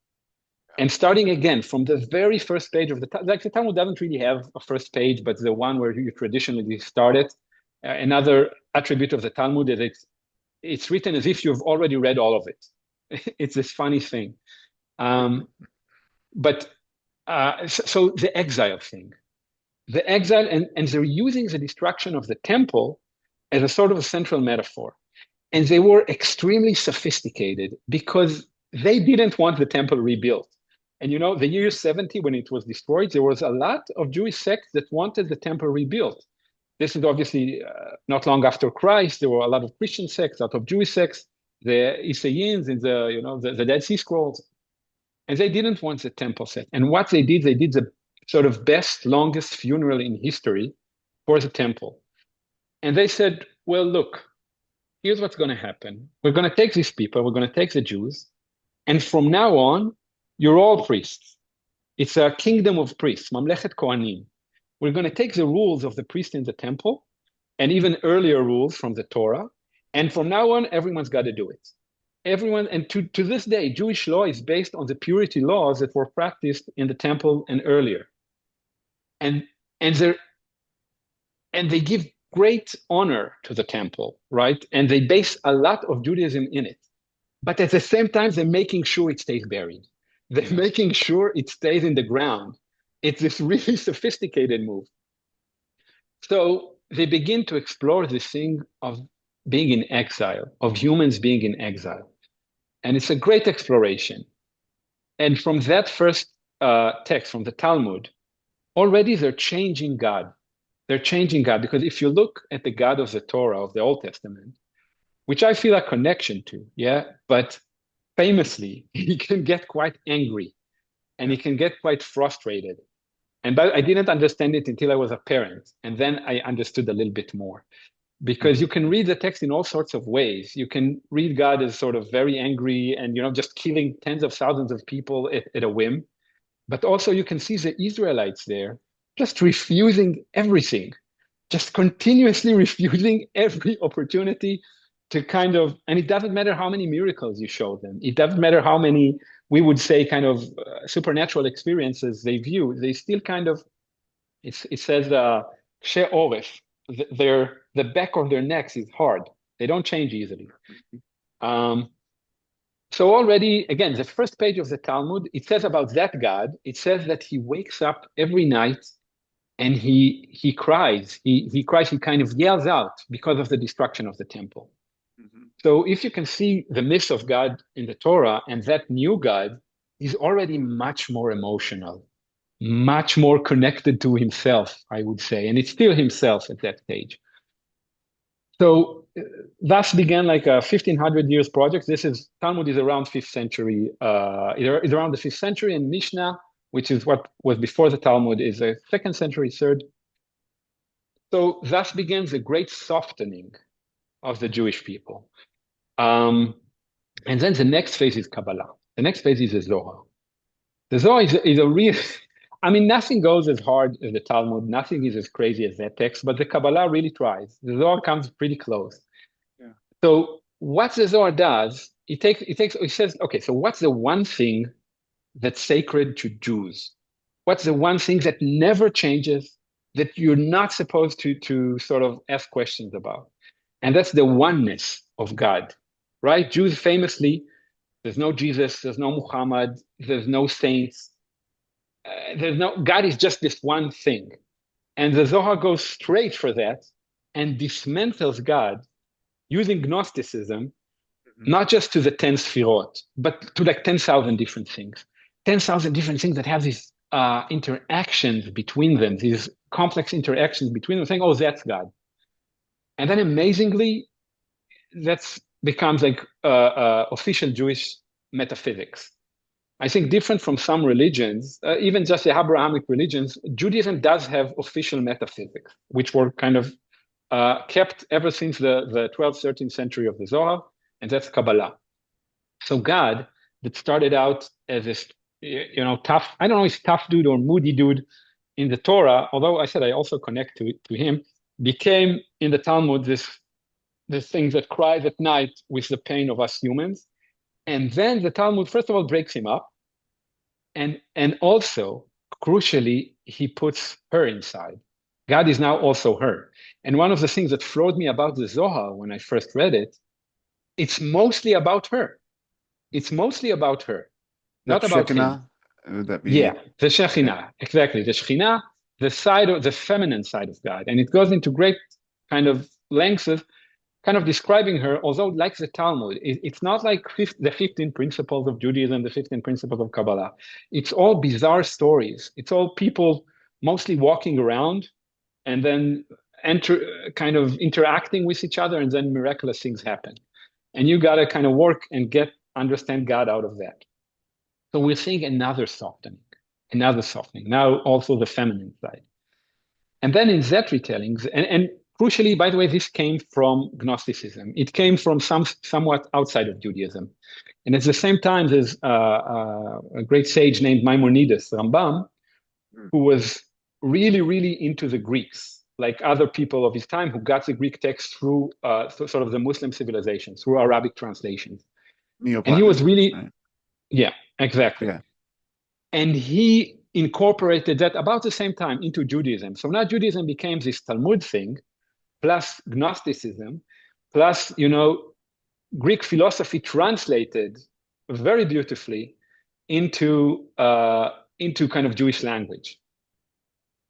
And starting again from the very first page of the Talmud doesn't really have a first page, but the one where you traditionally start it. Another attribute of the Talmud is it's written as if you've already read all of it. It's this funny thing. So the exile thing, the exile, and they're using the destruction of the temple as a sort of a central metaphor. And they were extremely sophisticated because they didn't want the temple rebuilt. And you know, the year 70, when it was destroyed, there was a lot of Jewish sects that wanted the temple rebuilt. This is obviously not long after Christ. There were a lot of Christian sects, a lot of Jewish sects, the Essayins in the Dead Sea Scrolls. And they didn't want the temple set. And what they did the sort of best, longest funeral in history for the temple. And they said, well, look, here's what's going to happen. We're going to take these people, we're going to take the Jews, and from now on, you're all priests. It's a kingdom of priests, Mamlechet Kohanim. We're going to take the rules of the priest in the temple and even earlier rules from the Torah. And from now on, everyone's got to do it. Everyone, and to this day, Jewish law is based on the purity laws that were practiced in the temple and earlier. And and they and they give great honor to the temple, right? And they base a lot of Judaism in it. But at the same time, they're making sure it stays buried. They're making sure it stays in the ground. It's this really sophisticated move. So they begin to explore this thing of being in exile, of humans being in exile. And it's a great exploration. And from that first text, from the Talmud, already they're changing God. They're changing God because if you look at the God of the Torah, of the Old Testament, which I feel a connection to, yeah, but famously, he can get quite angry and he can get quite frustrated. And I didn't understand it until I was a parent. And then I understood a little bit more because you can read the text in all sorts of ways. You can read God as sort of very angry and, just killing tens of thousands of people at a whim. But also you can see the Israelites there just refusing everything, just continuously refusing every opportunity to and it doesn't matter how many miracles you show them. It doesn't matter how many, we would say, kind of supernatural experiences they view. They still it says, kshei oref, the back of their necks is hard. They don't change easily. So already, again, the first page of the Talmud, it says about that God, it says that he wakes up every night and he cries. He cries, he kind of yells out because of the destruction of the temple. So if you can see the myth of God in the Torah and that new God, he's already much more emotional, much more connected to himself, I would say. And it's still himself at that stage. So thus began like a 1500 years project. Talmud is around 5th century, is around the 5th century, and Mishnah, which is what was before the Talmud, is a 2nd century, 3rd. So thus begins a great softening of the Jewish people. And then the next phase is Kabbalah. The next phase is the Zohar. The Zohar is a real, nothing goes as hard as the Talmud. Nothing is as crazy as that text, but the Kabbalah really tries. The Zohar comes pretty close. Yeah. So what the Zohar does, it says, okay, so what's the one thing that's sacred to Jews? What's the one thing that never changes, that you're not supposed to sort of ask questions about? And that's the oneness of God, right? Jews famously, there's no Jesus, there's no Muhammad, there's no saints. God is just this one thing. And the Zohar goes straight for that and dismantles God using Gnosticism, not just to the 10 Sfirot, but to like 10,000 different things. 10,000 different things that have these interactions between them, these complex interactions between them, saying, oh, that's God. And then amazingly, that becomes like official Jewish metaphysics. I think different from some religions, even just the Abrahamic religions, Judaism does have official metaphysics, which were kind of kept ever since the 12th, 13th century of the Zohar, and that's Kabbalah. So God, that started out as this, tough, I don't know if he's tough dude or moody dude in the Torah, although I said I also connect to him, became in the Talmud this thing that cries at night with the pain of us humans. And then the Talmud, first of all, breaks him up. And also, crucially, he puts her inside. God is now also her. And one of the things that floored me about the Zohar when I first read it, it's mostly about her. It's mostly about her, not about him. Would that be? Yeah, the Shekhinah, exactly. The Shekhinah, the feminine side of God. And it goes into great kind of lengths of kind of describing her, although like the Talmud, it's not like the 15 principles of Judaism, the 15 principles of Kabbalah. It's all bizarre stories. It's all people mostly walking around and then kind of interacting with each other, and then miraculous things happen. And you got to kind of work and understand God out of that. So we're seeing another softening. Now also the feminine side. And then in that retellings, and crucially, by the way, this came from Gnosticism. It came from somewhat outside of Judaism. And at the same time, there's a great sage named Maimonides, Rambam, who was really, really into the Greeks, like other people of his time who got the Greek text through sort of the Muslim civilization, through Arabic translations. And he was Neoplatonism, really, right? yeah, exactly. Yeah. And he incorporated that about the same time into Judaism. So now Judaism became this Talmud thing, plus Gnosticism, plus, Greek philosophy translated very beautifully into kind of Jewish language.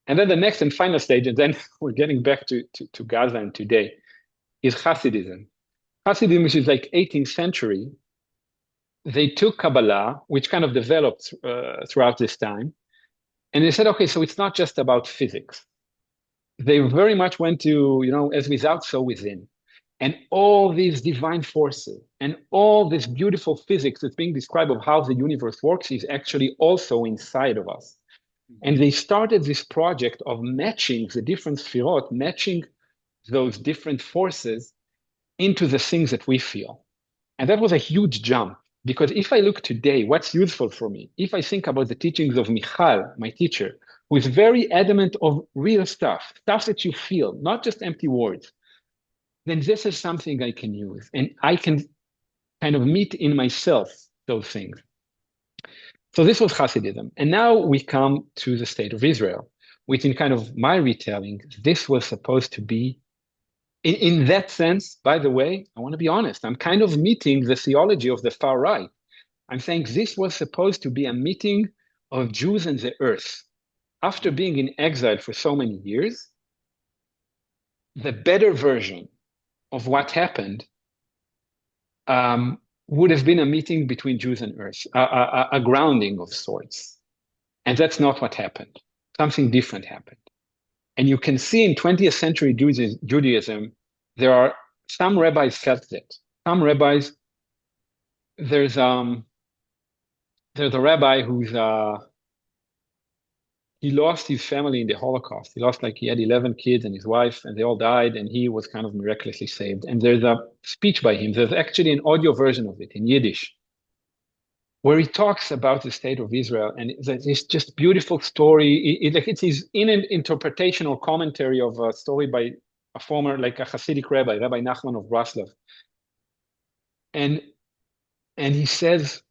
And then the next and final stage, and then we're getting back to Gaza and today, is Hasidism. Hasidism, which is like 18th century, they took Kabbalah, which kind of developed throughout this time, and they said, okay, so it's not just about physics. They very much went to, as without, so within. And all these divine forces and all this beautiful physics that's being described of how the universe works is actually also inside of us. And they started this project of matching the different sphirot, matching those different forces into the things that we feel. And that was a huge jump, because if I look today, what's useful for me? If I think about the teachings of Michal, my teacher, who is very adamant of real stuff that you feel, not just empty words, then this is something I can use. And I can kind of meet in myself those things. So this was Hasidism. And now we come to the state of Israel, which in kind of my retelling, this was supposed to be, in that sense, by the way, I want to be honest, I'm kind of meeting the theology of the far right. I'm saying this was supposed to be a meeting of Jews and the earth. After being in exile for so many years, the better version of what happened would have been a meeting between Jews and earth, a grounding of sorts. And that's not what happened. Something different happened. And you can see in 20th century Judaism, there are some rabbis felt that. Some rabbis, there's a rabbi who's he lost his family in the Holocaust. He had 11 kids and his wife, and they all died, and he was kind of miraculously saved. And there's a speech by him. There's actually an audio version of it in Yiddish, where he talks about the state of Israel. And it's just beautiful story. It's his interpretation or commentary of a story by a former, like a Hasidic rabbi, Rabbi Nachman of Braslav. And he says,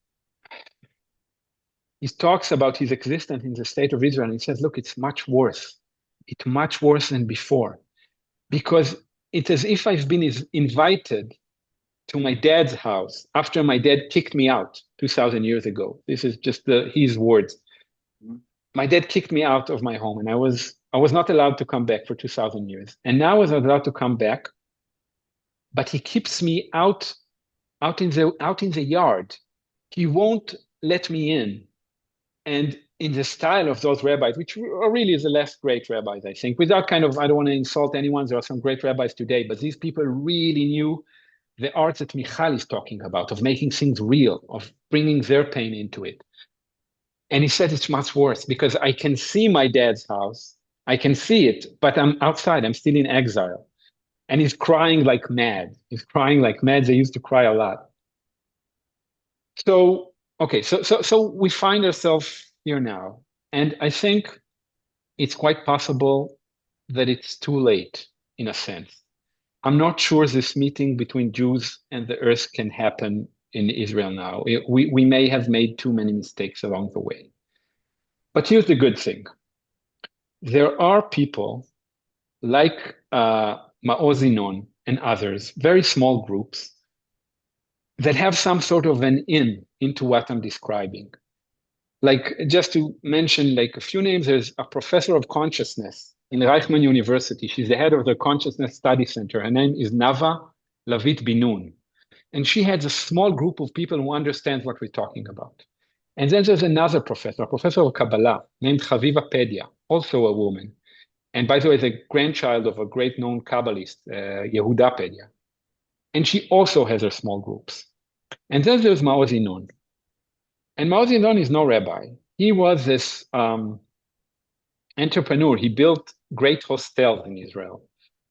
he talks about his existence in the state of Israel. And he says, look, it's much worse. It's much worse than before, because it's as if I've been invited to my dad's house after my dad kicked me out 2,000 years ago. This is just his words. My dad kicked me out of my home, and I was not allowed to come back for 2,000 years. And now I was allowed to come back, but he keeps me out in the yard. He won't let me in. And in the style of those rabbis, which are really the last great rabbis, I think, without kind of, I don't want to insult anyone, there are some great rabbis today, but these people really knew the art that Michal is talking about, of making things real, of bringing their pain into it. And he said it's much worse, because I can see my dad's house, I can see it, but I'm outside, I'm still in exile. And he's crying like mad. He's crying like mad. They used to cry a lot. So, okay, so we find ourselves here now. And I think it's quite possible that it's too late, in a sense. I'm not sure this meeting between Jews and the earth can happen in Israel now. We may have made too many mistakes along the way. But here's the good thing. There are people like Maoz Inon and others, very small groups, that have some sort of an in into what I'm describing. Like, just to mention like a few names, there's a professor of consciousness in Reichman University. She's the head of the Consciousness Study Center. Her name is Nava Lavit Binun. And she has a small group of people who understand what we're talking about. And then there's another professor, a professor of Kabbalah, named Chaviva Pedia, also a woman. And by the way, the grandchild of a great known Kabbalist, Yehuda Pedia. And she also has her small groups. And then there's Maoz Inon. And Maoz Inon is no rabbi. He was this entrepreneur. He built great hostels in Israel.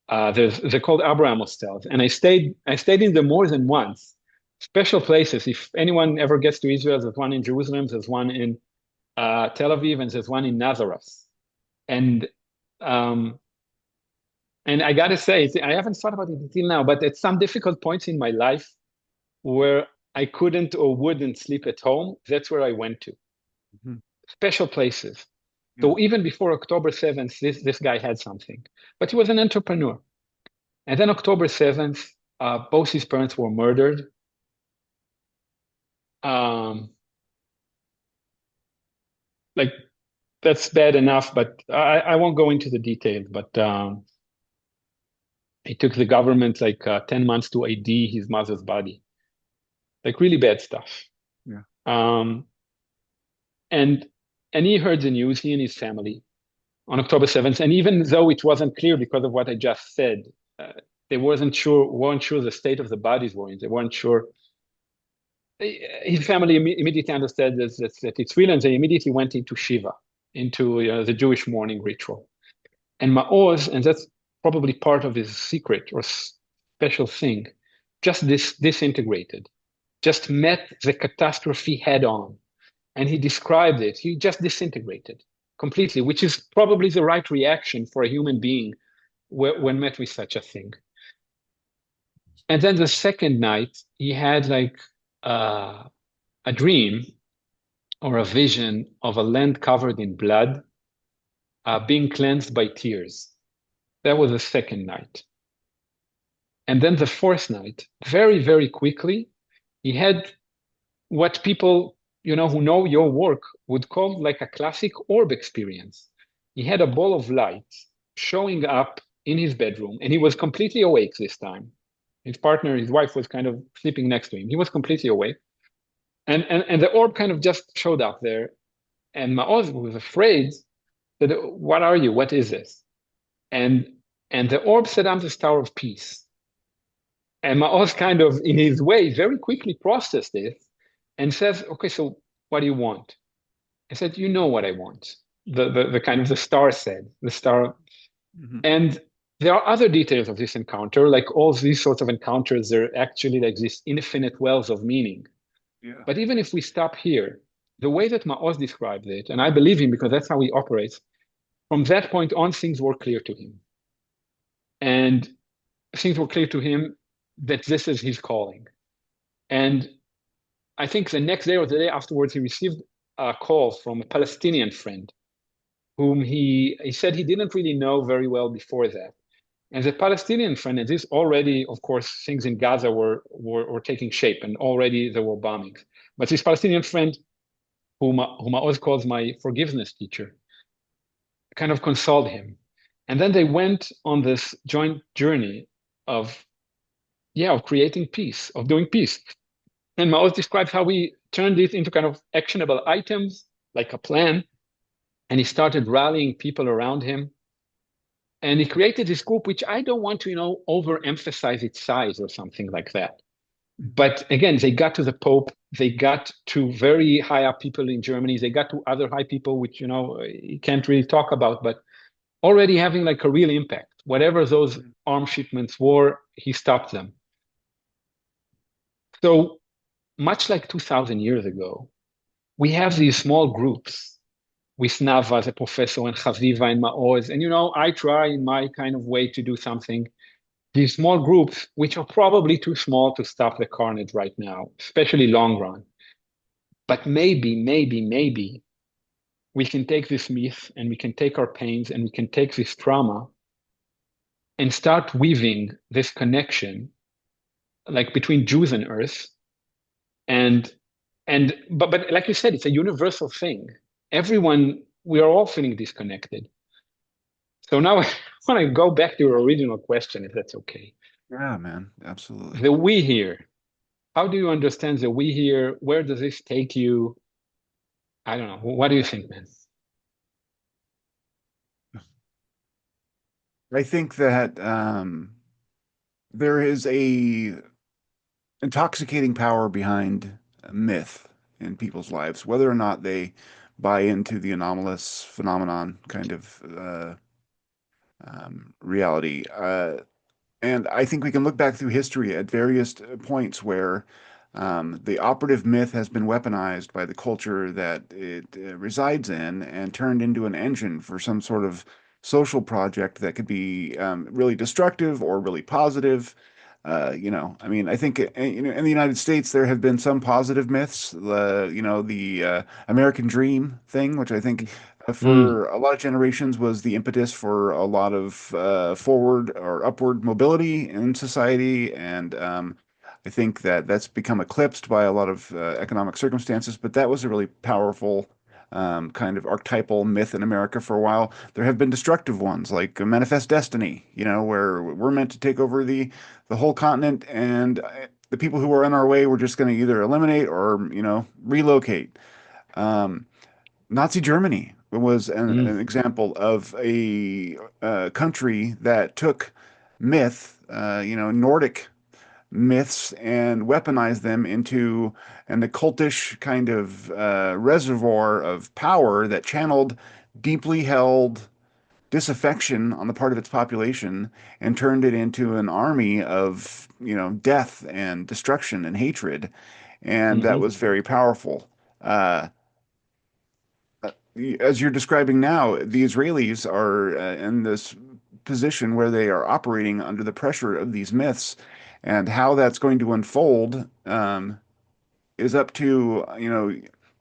they're called Abraham hostels, and I stayed in them more than once. Special places. If anyone ever gets to Israel, there's one in Jerusalem, there's one in Tel Aviv, and there's one in Nazareth. And um, and I gotta say, I haven't thought about it until now, but at some difficult points in my life where I couldn't or wouldn't sleep at home, that's where I went to. Mhm. Special places. Yeah. So even before October 7th, this guy had something, but he was an entrepreneur. And then October 7th, both his parents were murdered. Um, like that's bad enough, but I won't go into the details. But it took the government like 10 months to ID his mother's body. Like really bad stuff. Yeah. Um, and and he heard the news, he and his family, on October 7th. And even though it wasn't clear because of what I just said, uh, they weren't sure the state of the bodies were in. They weren't sure. His family immediately understood that it's real, and they immediately went into Shiva, into the Jewish mourning ritual. And Maoz, and that's probably part of his secret or special thing, just disintegrated, just met the catastrophe head on. And he described it. He just disintegrated completely, which is probably the right reaction for a human being when met with such a thing. And then the second night, he had like uh, a dream or a vision of a land covered in blood, being cleansed by tears. That was the second night. And then the fourth night, very, very quickly, he had what people, who know your work would call like a classic orb experience. He had a ball of light showing up in his bedroom, and he was completely awake this time. His partner, his wife, was kind of sleeping next to him. He was completely awake. And the orb kind of just showed up there. And Maoz was afraid that, what are you? What is this? And and the orb said, I'm the Star of Peace. And Maoz kind of, in his way, very quickly processed it and says, okay, so what do you want? I said, you know what I want. The kind of the star said, the star. Mhm. And there are other details of this encounter, like all these sorts of encounters, they're actually like this infinite wells of meaning. Yeah. But even if we stop here, the way that Maoz described it, and I believe him because that's how he operates, from that point on, things were clear to him. And things were clear to him that this is his calling. And I think the next day or the day afterwards, he received a call from a Palestinian friend whom he said he didn't really know very well before that. And the Palestinian friend, and this already, of course, things in Gaza were taking shape, and already there were bombings. But this Palestinian friend, whom I always calls my forgiveness teacher, kind of consoled him. And then they went on this joint journey of, yeah, of creating peace, of doing peace. And Maoz describes how he turned it into kind of actionable items, like a plan, and he started rallying people around him. And he created this group, which I don't want to, overemphasize its size or something like that. But again, they got to the Pope, they got to very high up people in Germany, they got to other high people, which, you can't really talk about, but already having like a real impact. Whatever those Mhm. arm shipments were, he stopped them. So much like 2,000 years ago, we have these small groups with Nava, the professor, and Chaviva and Maoz. And, I try in my kind of way to do something. These small groups, which are probably too small to stop the carnage right now, especially long run. But maybe we can take this myth and we can take our pains and we can take this trauma and start weaving this connection like between Jews and Earth. And but like you said, it's a universal thing. Everyone, we are all feeling disconnected. So now I want to go back to your original question, if that's okay. Yeah, man. Absolutely. The we here. How do you understand the we here? Where does this take you? I don't know. What do you think, man? I think that there is a intoxicating power behind myth in people's lives, whether or not they buy into the anomalous phenomenon kind of reality. And I think we can look back through history at various points where the operative myth has been weaponized by the culture that it resides in and turned into an engine for some sort of social project that could be really destructive or really positive. I mean, I think in the United States there have been some positive myths. The American Dream thing, which I think Mm, for a lot of generations was the impetus for a lot of forward or upward mobility in society, and I think that that's become eclipsed by a lot of economic circumstances. But that was a really powerful. Kind of archetypal myth in America for a while. There have been destructive ones like Manifest Destiny, where we're meant to take over the whole continent, and the people who are in our way, we're just going to either eliminate or, relocate. Um, Nazi Germany was an mm, example of a country that took myth, Nordic myths, and weaponized them into an occultish kind of reservoir of power that channeled deeply held disaffection on the part of its population and turned it into an army of, death and destruction and hatred. And that hmm was very powerful. Uh, as you're describing now, the Israelis are in this position where they are operating under the pressure of these myths, and how that's going to unfold is up to,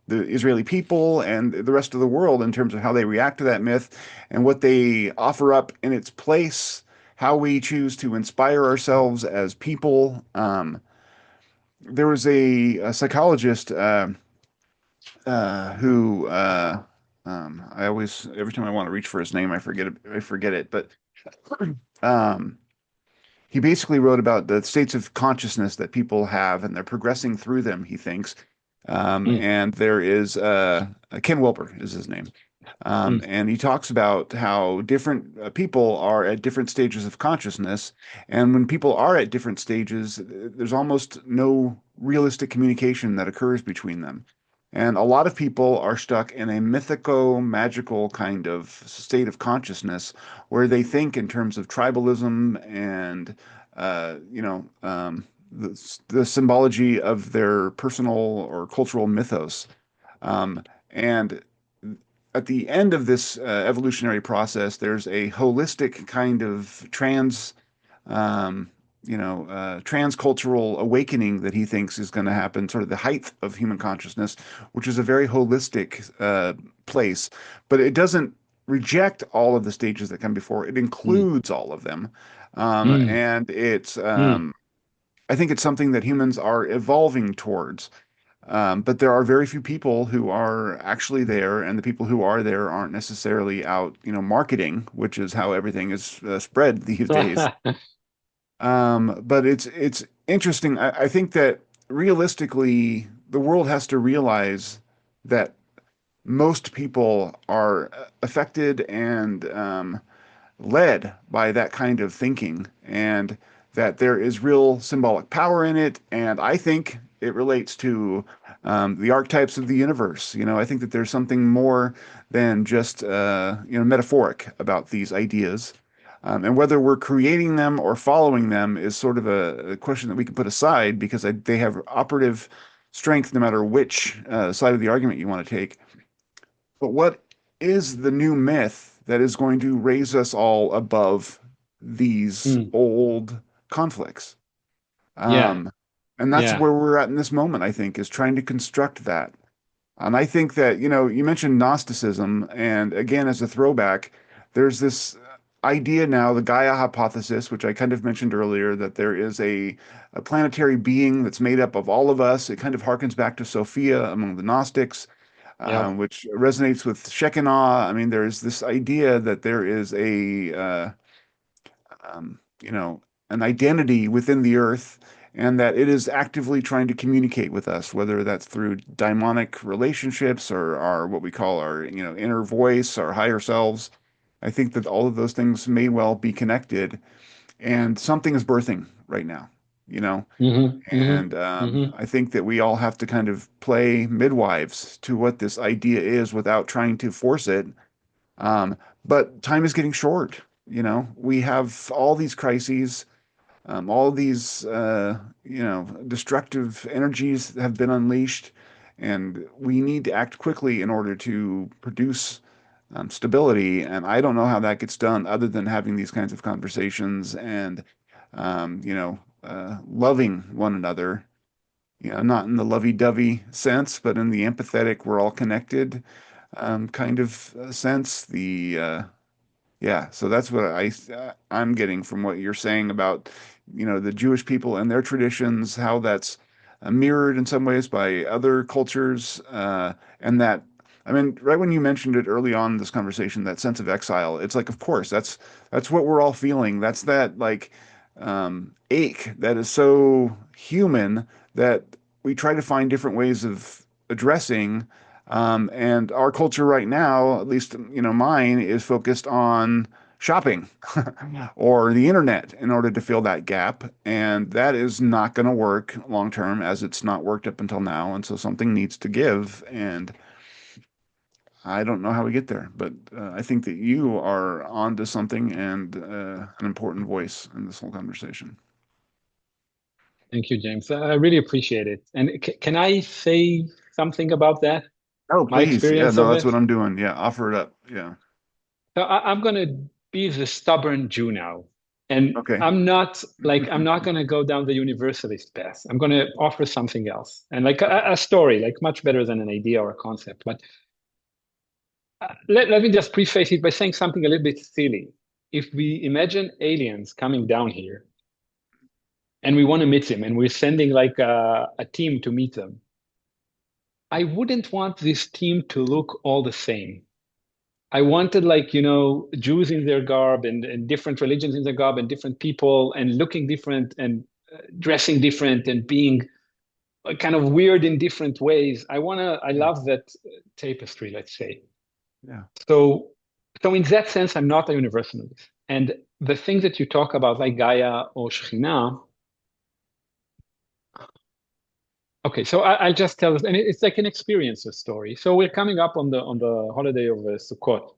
the Israeli people and the rest of the world in terms of how they react to that myth and what they offer up in its place, how we choose to inspire ourselves as people. There was a psychologist who I always, every time I want to reach for his name, I forget it. I forget it. But um, he basically wrote about the states of consciousness that people have, and they're progressing through them, he thinks. mm, And there is Ken Wilber is his name. mm, And he talks about how different people are at different stages of consciousness. And when people are at different stages, there's almost no realistic communication that occurs between them. And a lot of people are stuck in a mythico magical kind of state of consciousness where they think in terms of tribalism and, the symbology of their personal or cultural mythos. And at the end of this evolutionary process, there's a holistic kind of um, transcultural awakening that he thinks is going to happen, sort of the height of human consciousness, which is a very holistic place. But it doesn't reject all of the stages that come before. It mm, includes all of them. mm, And it's, mm, I think it's something that humans are evolving towards. But there are very few people who are actually there, and the people who are there aren't necessarily out, marketing, which is how everything is spread these days. But it's interesting. I think that realistically, the world has to realize that most people are affected and led by that kind of thinking, and that there is real symbolic power in it. And I think it relates to the archetypes of the universe. I think that there's something more than just metaphoric about these ideas. And whether we're creating them or following them is sort of a question that we can put aside, because they have operative strength no matter which side of the argument you want to take. But what is the new myth that is going to raise us all above these mm. old conflicts? Yeah, Um, and that's yeah, where we're at in this moment, I think, is trying to construct that. And I think that, you mentioned Gnosticism, and again, as a throwback, there's this idea now, the Gaia hypothesis, which I kind of mentioned earlier, that there is a planetary being that's made up of all of us. It kind of harkens back to Sophia among the Gnostics, yep. which resonates with Shekinah. I mean, there's this idea that there is um, you know, an identity within the earth, and that it is actively trying to communicate with us, whether that's through daimonic relationships or our what we call our, inner voice, our higher selves. I think that all of those things may well be connected, and something is birthing right now, you know. hmm hmm And hmm I think that we all have to kind of play midwives to what this idea is without trying to force it. Um, but time is getting short. We have all these crises, all these, destructive energies have been unleashed, and we need to act quickly in order to produce stability. And I don't know how that gets done other than having these kinds of conversations and, loving one another. Not in the lovey-dovey sense, but in the empathetic, we're all connected kind of sense. Yeah, so that's what I'm getting from what you're saying about, the Jewish people and their traditions, how that's mirrored in some ways by other cultures, and that, I mean, right when you mentioned it early on in this conversation, that sense of exile, it's like, of course, that's what we're all feeling. That's that like ache that is so human that we try to find different ways of addressing. And our culture right now, at least, mine, is focused on shopping or the internet in order to fill that gap. And that is not going to work long term as it's not worked up until now. And so something needs to give. And I don't know how we get there, but I think that you are onto something and an important voice in this whole conversation. Thank you, James. I really appreciate it. And can I say something about that? Oh, My please. Yeah, experience no, of that's what it? I'm doing. Yeah, offer it up. Yeah. So I'm going to be the stubborn Jew now. And Okay. I'm not going to go down the universalist path. I'm going to offer something else. And like a story, like much better than an idea or a concept. But let me just preface it by saying something a little bit silly. If we imagine aliens coming down here and we want to meet them and we're sending like a team to meet them, I wouldn't want this team to look all the same. I wanted like, Jews in their garb and different religions in their garb and different people and looking different and dressing different and being kind of weird in different ways. I Yeah. love that tapestry, let's say. Yeah. So, so in that sense, I'm not a universalist. And the things that you talk about, like Gaia or Shekhinah, okay, so I'll just tell us, and it's like an experience story. So we're coming up on the holiday of Sukkot,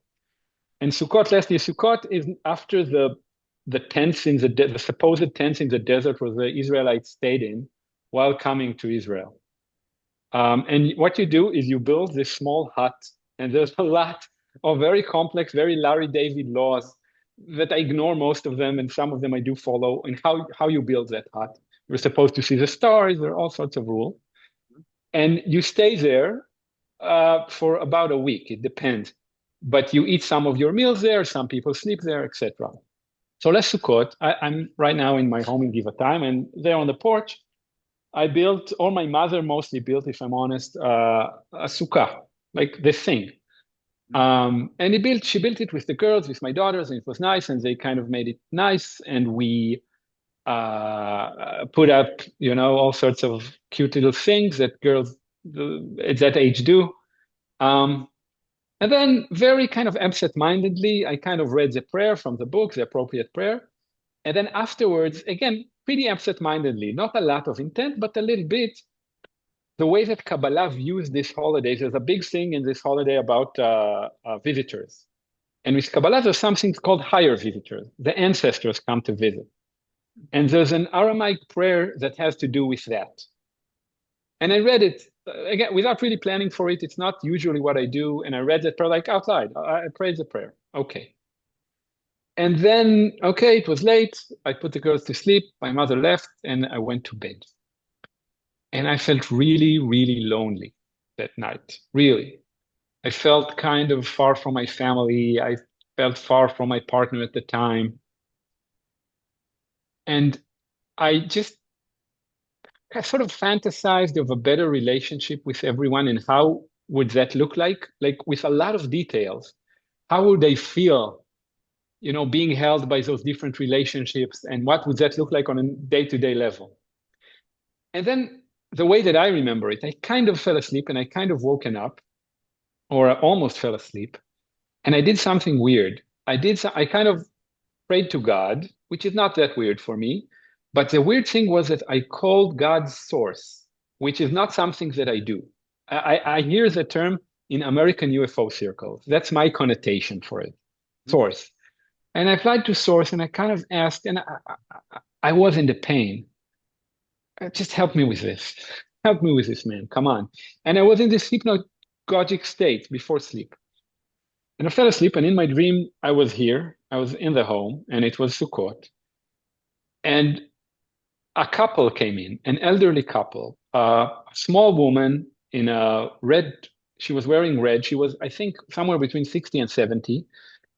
and Sukkot, last year, Sukkot is after the tents in the supposed tents in the desert where the Israelites stayed in while coming to Israel. And what you do is you build this small hut, and there's a lot of very complex, very Larry David laws that I ignore most of them, and some of them I do follow. And how you build that hut. You're supposed to see the stars. There are all sorts of rules, and you stay there for about a week. It depends, but you eat some of your meals there. Some people sleep there, etc. So let's Sukkot. I'm right now in my home in Givatayim, and there on the porch, I built, or my mother mostly built, if I'm honest, a sukkah, like this thing. And she built it with the girls, with my daughters, and it was nice. And they kind of made it nice. And we put up, all sorts of cute little things that girls at that age do. Um, and then, very kind of absent-mindedly, I kind of read the prayer from the book, the appropriate prayer. And then afterwards, again, pretty absent-mindedly, not a lot of intent, but a little bit, the way that Kabbalah views this holiday, there's a big thing in this holiday about visitors. And with Kabbalah, there's something called higher visitors. The ancestors come to visit. And there's an Aramaic prayer that has to do with that. And I read it again without really planning for it. It's not usually what I do. And I read that prayer like out loud. I prayed the prayer. Okay. And then, okay, it was late. I put the girls to sleep. My mother left and I went to bed. And I felt really, really lonely that night. Really. I felt kind of far from my family. I felt far from my partner at the time. And I sort of fantasized of a better relationship with everyone and how would that look like with a lot of details. How would they feel, being held by those different relationships and what would that look like on a day-to-day level? And then the way that I remember it, I kind of fell asleep and I kind of woken up or I almost fell asleep and I did something weird. I kind of prayed to God, which is not that weird for me. But the weird thing was that I called God's source, which is not something that I do. I hear the term in American UFO circles. That's my connotation for it, source. And I applied to source and I kind of asked, and I was in the pain. Just help me with this. Help me with this, man. Come on. And I was in this hypnagogic state before sleep. And I fell asleep, and in my dream, I was here. I was in the home, and it was Sukkot. And a couple came in, an elderly couple, a small woman in a red, she was wearing red. She was, I think, somewhere between 60 and 70.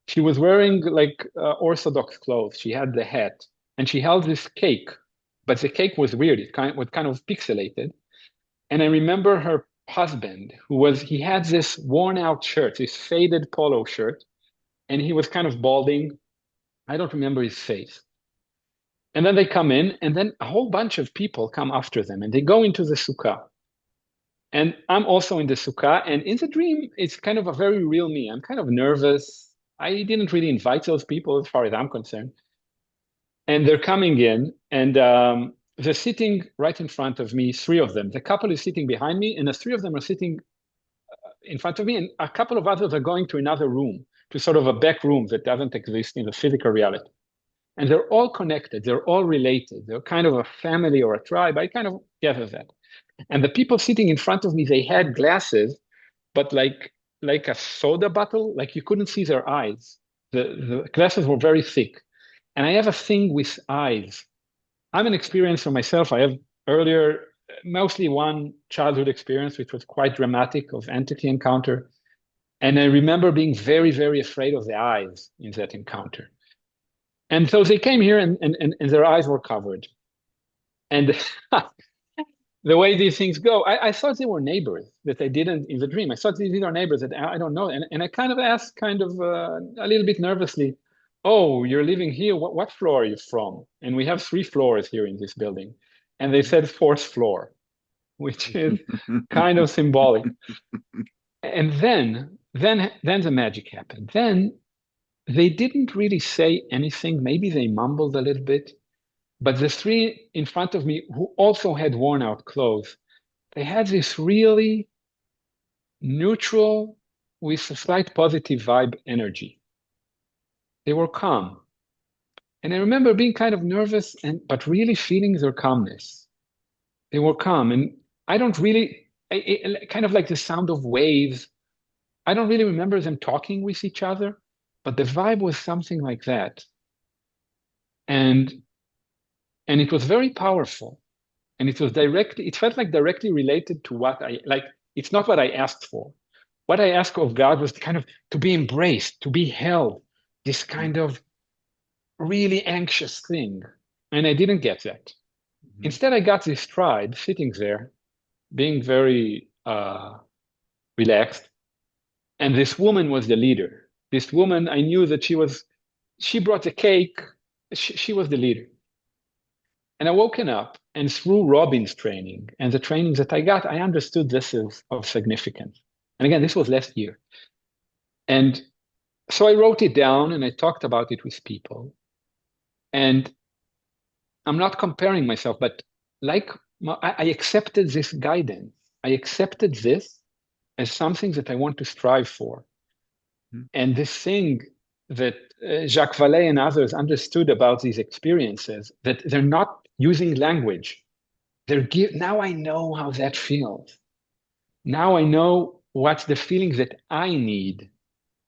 She was wearing like Orthodox clothes. She had the hat, and she held this cake, but the cake was weird. It was kind of pixelated. And I remember her husband, he had this worn out shirt, this faded polo shirt, and he was kind of balding. I don't remember his face. And then they come in, and then a whole bunch of people come after them, and they go into the sukkah. And I'm also in the sukkah, and in the dream, it's kind of a very real me. I'm kind of nervous. I didn't really invite those people as far as I'm concerned. And they're coming in, and they're sitting right in front of me, three of them. The couple is sitting behind me, and the three of them are sitting in front of me, and a couple of others are going to another room, to sort of a back room that doesn't exist in the physical reality. And they're all connected, they're all related, they're kind of a family or a tribe. I kind of gather that. And the people sitting in front of me, they had glasses, but like a soda bottle, like you couldn't see their eyes. The glasses were very thick. And I have a thing with eyes. I'm an experiencer myself. I have earlier, mostly one childhood experience, which was quite dramatic of entity encounter. And I remember being very, very afraid of the eyes in that encounter. And so they came here and their eyes were covered. And the way these things go, I thought they were neighbors that I didn't in the dream. I thought these are neighbors that I don't know. And I kind of asked kind of a little bit nervously, oh, you're living here. What floor are you from? And we have 3 floors here in this building. And they said 4th floor, which is kind of symbolic. And then the magic happened. Then they didn't really say anything. Maybe they mumbled a little bit. But the three in front of me, who also had worn out clothes, they had this really neutral, with a slight positive vibe energy. They were calm. And I remember being kind of nervous, but really feeling their calmness. They were calm. And I don't really, kind of like the sound of waves. I don't really remember them talking with each other, but the vibe was something like that. And it was very powerful. And it felt like directly related to it's not what I asked for. What I asked of God was kind of to be embraced, to be held, this kind of really anxious thing. And I didn't get that. Mm-hmm. Instead, I got this tribe sitting there, being very relaxed. And this woman was the leader. This woman, I knew that she brought the cake. She was the leader. And I woken up, and through Robin's training and the trainings that I got, I understood this is of significance. And again, this was last year. And so I wrote it down and I talked about it with people. And I'm not comparing myself, but I accepted this guidance. I accepted this as something that I want to strive for. Mm-hmm. And this thing that Jacques Vallée and others understood about these experiences, that they're not using language. Now I know how that feels. Now I know what's the feeling that I need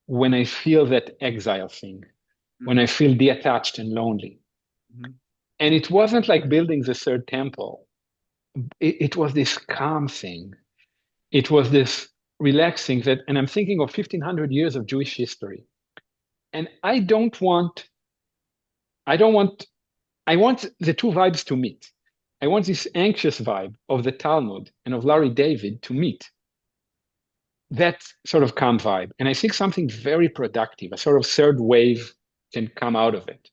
when I feel that exile thing, mm-hmm. when I feel detached and lonely. Mm-hmm. And it wasn't like building the third temple. It was this calm thing. It was this relaxing and I'm thinking of 1500 years of Jewish history. And I want the two vibes to meet. I want this anxious vibe of the Talmud and of Larry David to meet. That sort of calm vibe. And I think something very productive, a sort of third wave can come out of it.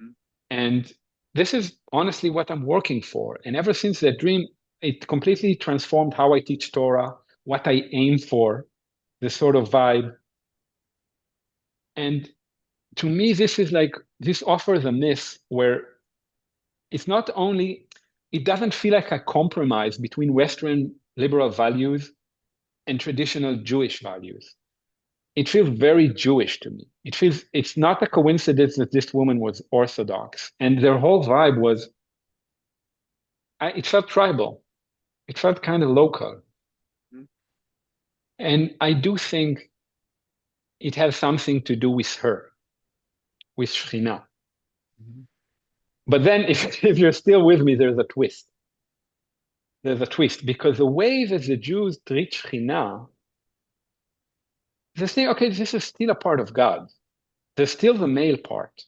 Mm-hmm. And this is honestly what I'm working for. And ever since that dream, it completely transformed how I teach Torah, what I aim for, this sort of vibe. And to me, this offers a myth where it's not only, it doesn't feel like a compromise between Western liberal values and traditional Jewish values. it feels very Jewish to me. It's not a coincidence that this woman was Orthodox, and their whole vibe was, it felt tribal. It felt kind of local. Mhm. And I do think it has something to do with her, with Shekhinah. Mhm. But then if you're still with me, there's a twist. There's a twist because the way that the Jews treat Shekhinah, they say, okay, this is still a part of God. There's still the male part.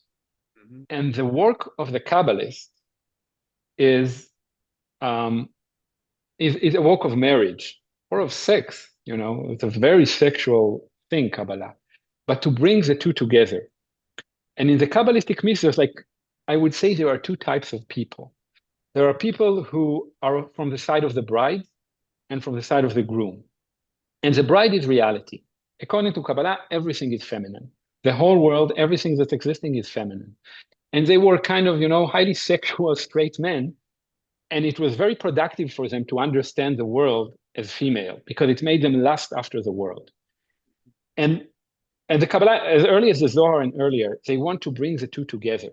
Mhm. And the work of the Kabbalist is um, is a work of marriage or of sex. You know, it's a very sexual thing, Kabbalah. But to bring the two together. And in the Kabbalistic mythos, like I would say there are two types of people. There are people who are from the side of the bride and from the side of the groom. And the bride is reality. According to Kabbalah, everything is feminine. The whole world, everything that's existing is feminine. And they were kind of, highly sexual straight men. And it was very productive for them to understand the world as female because it made them lust after the world. And the Kabbalah, as early as the Zohar and earlier, they want to bring the two together.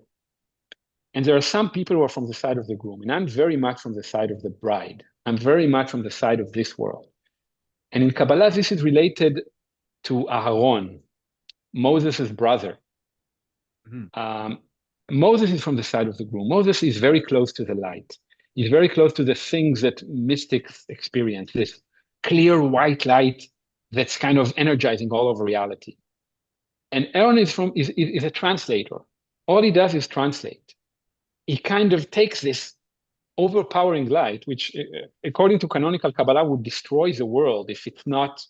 And there are some people who are from the side of the groom, and I'm very much from the side of the bride. I'm very much from the side of this world. And in Kabbalah, this is related to Aharon, Moses' brother. Mhm. Um, Moses is from the side of the groom. Moses is very close to the light. He's very close to the things that mystics experience, this clear white light that's kind of energizing all over reality. And Aaron is a translator. All he does is translate. He kind of takes this overpowering light, which according to canonical Kabbalah would destroy the world if it's not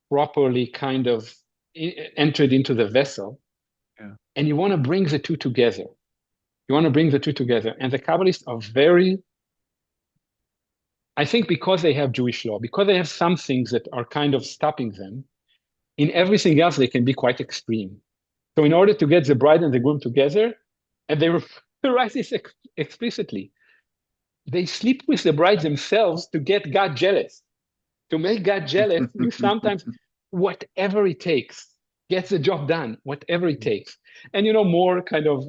properly kind of entered into the vessel. Yeah. And you want to bring the two together. You want to bring the two together. And the Kabbalists are very, I think because they have Jewish law, because they have some things that are kind of stopping them, in everything else, they can be quite extreme. So in order to get the bride and the groom together, and they write this explicitly, they sleep with the bride themselves to get God jealous. To make God jealous, you sometimes, whatever it takes, get the job done, whatever it takes. And more kind of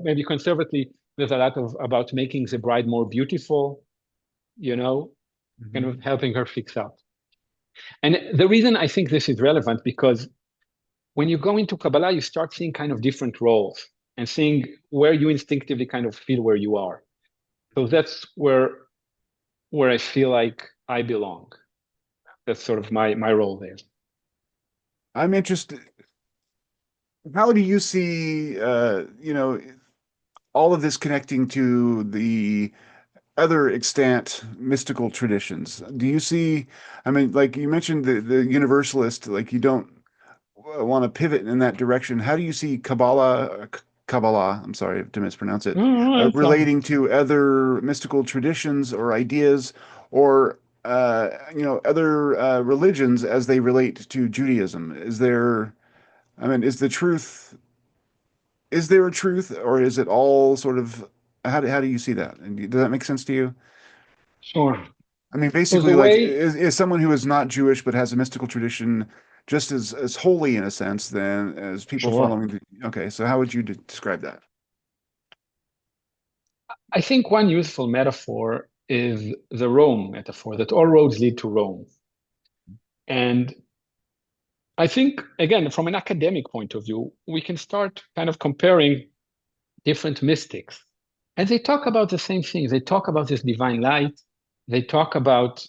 maybe conservatively, there's a lot of about making the bride more beautiful, you know, kind Mhm. of helping her fix out. And the reason I think this is relevant because when you go into Kabbalah, you start seeing kind of different roles and seeing where you instinctively kind of feel where you are. So that's where I feel like I belong. That's sort of my role there. I'm interested. How do you see, all of this connecting to the other extant mystical traditions? Do you see, I mean, like you mentioned the universalist, like you don't want to pivot in that direction. How do you see Kabbalah, I'm sorry to mispronounce it, Oh, it's relating to other mystical traditions or ideas or other religions as they relate to Judaism? I mean, is there a truth or is it all sort of, how do you see that? And does that make sense to you? sure. I mean, So basically, the like, way, is someone who is not Jewish but has a mystical tradition just as holy in a sense than as people sure. following okay, so how would you describe that? I think one useful metaphor is the Rome metaphor, that all roads lead to Rome. And I think, again, from an academic point of view, we can start kind of comparing different mystics. And they talk about the same things. They talk about this divine light. They talk about,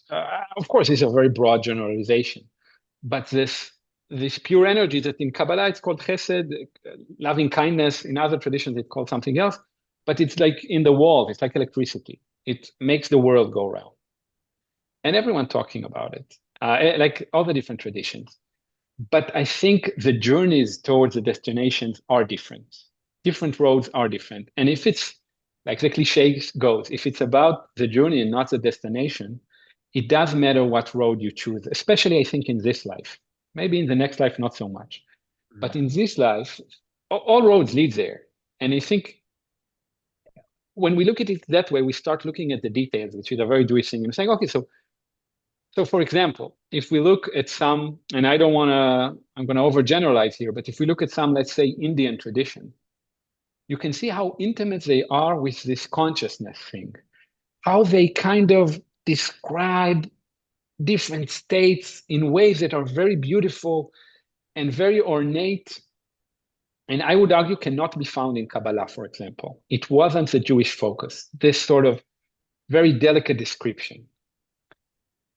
of course, it's a very broad generalization, but this pure energy that in Kabbalah it's called chesed, loving kindness. In other traditions it's called something else, but it's like in the walls. It's like electricity. It makes the world go round, and everyone talking about it, like all the different traditions. But I think the journeys towards the destinations are different. Different roads are different, and if it's like the cliche goes, if it's about the journey and not the destination, it does matter what road you choose, especially I think in this life. Maybe in the next life, not so much. But in this life, all roads lead there. And I think when we look at it that way, we start looking at the details, which is a very Jewish thing, and saying, okay, so So for example, if we look at some, and I'm going to overgeneralize here, but if we look at some, let's say, Indian tradition, you can see how intimate they are with this consciousness thing, how they kind of describe different states in ways that are very beautiful and very ornate. And I would argue cannot be found in Kabbalah, for example. It wasn't the Jewish focus, this sort of very delicate description.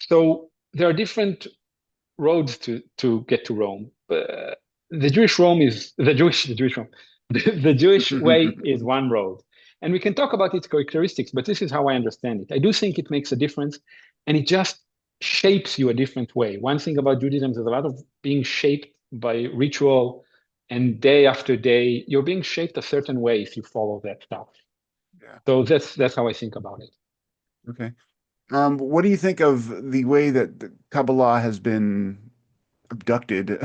So there are different roads to get to Rome. The Jewish Rome is the Jewish Rome. The Jewish way is one road. And we can talk about its characteristics, but this is how I understand it. I do think it makes a difference, and it just shapes you a different way. One thing about Judaism is a lot of being shaped by ritual, and day after day, you're being shaped a certain way if you follow that stuff. Yeah. So that's how I think about it. Okay. What do you think of the way that the Kabbalah has been abducted,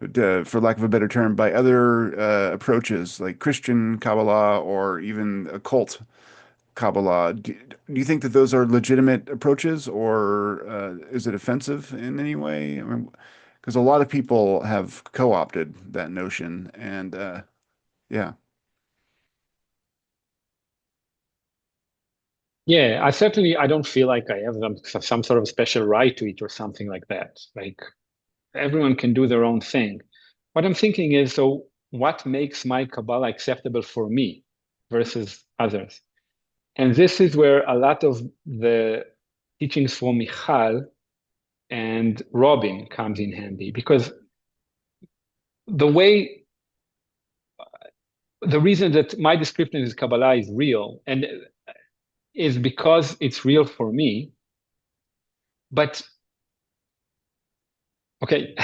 for lack of a better term, by other approaches like Christian Kabbalah or even occult Kabbalah? Do you think that those are legitimate approaches, or is it offensive in any way? I mean, because a lot of people have co-opted that notion, and yeah. Yeah, I don't feel like I have some sort of special right to it or something like that. Like everyone can do their own thing. What I'm thinking is, so what makes my Kabbalah acceptable for me versus others? And this is where a lot of the teachings from Michal and Robin comes in handy, because the way the reason that my description of Kabbalah is real and is because it's real for me. But okay,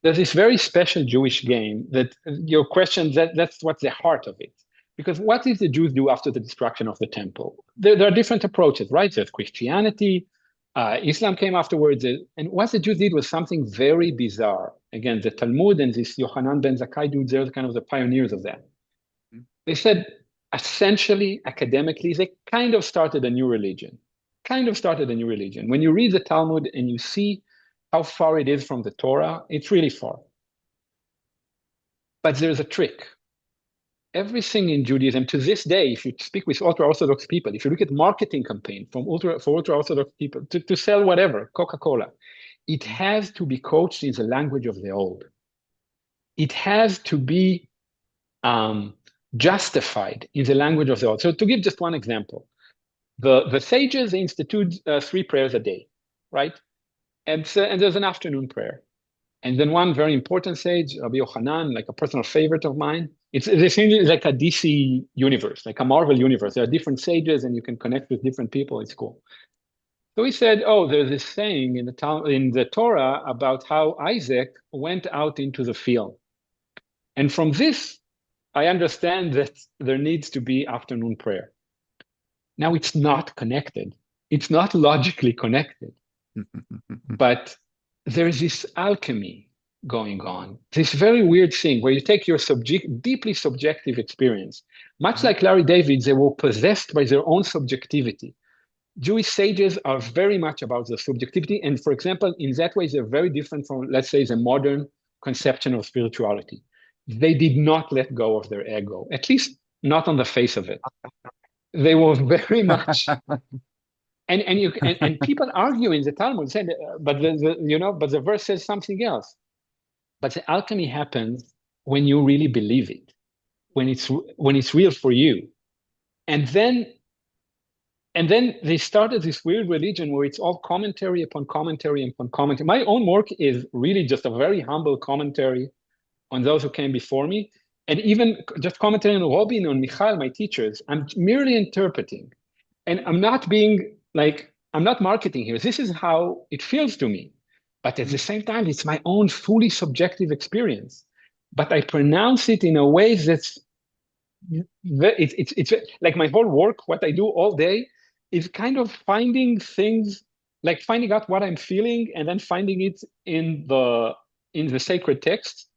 there's this very special Jewish game that your question, that's what's the heart of it. Because what did the Jews do after the destruction of the temple? There are different approaches, right? There's Christianity, Islam came afterwards, and what the Jews did was something very bizarre. Again, the Talmud and this Yohanan ben Zakkai dudes, they're kind of the pioneers of that. They said, essentially, academically, they kind of started a new religion. Kind of started a new religion. When you read the Talmud and you see how far it is from the Torah, it's really far. But there's a trick. Everything in Judaism to this day, if you speak with ultra-Orthodox people, if you look at marketing campaign for ultra-Orthodox people to sell whatever, Coca-Cola, it has to be coached in the language of the old. It has to be justified in the language of the old. So to give just one example, the sages institute 3 prayers a day, right? And there's an afternoon prayer. And then one very important sage, Rabbi Yochanan, like a personal favorite of mine. It's essentially like a DC universe, like a Marvel universe. There are different sages and you can connect with different people. It's cool. So he said, oh, there's this saying in the Torah about how Isaac went out into the field. And from this, I understand that there needs to be afternoon prayer. Now, it's not connected. It's not logically connected. But there's this alchemy going on, this very weird thing where you take your deeply subjective experience. Much like Larry David, they were possessed by their own subjectivity. Jewish sages are very much about the subjectivity. And for example, in that way, they're very different from, let's say, the modern conception of spirituality. They did not let go of their ego, at least not on the face of it. They were very much and people argue in the Talmud, saying, but the verse says something else. But the alchemy happens when you really believe it, when it's real for you, and then they started this weird religion where it's all commentary upon commentary upon commentary. My own work is really just a very humble commentary on those who came before me, and even just commentary on Robin, on Michal, my teachers. I'm merely interpreting, and I'm not marketing here. This is how it feels to me. But at the same time, it's my own fully subjective experience. But I pronounce it in a way that's it's like my whole work, what I do all day is kind of finding things, like finding out what I'm feeling and then finding it in the sacred text.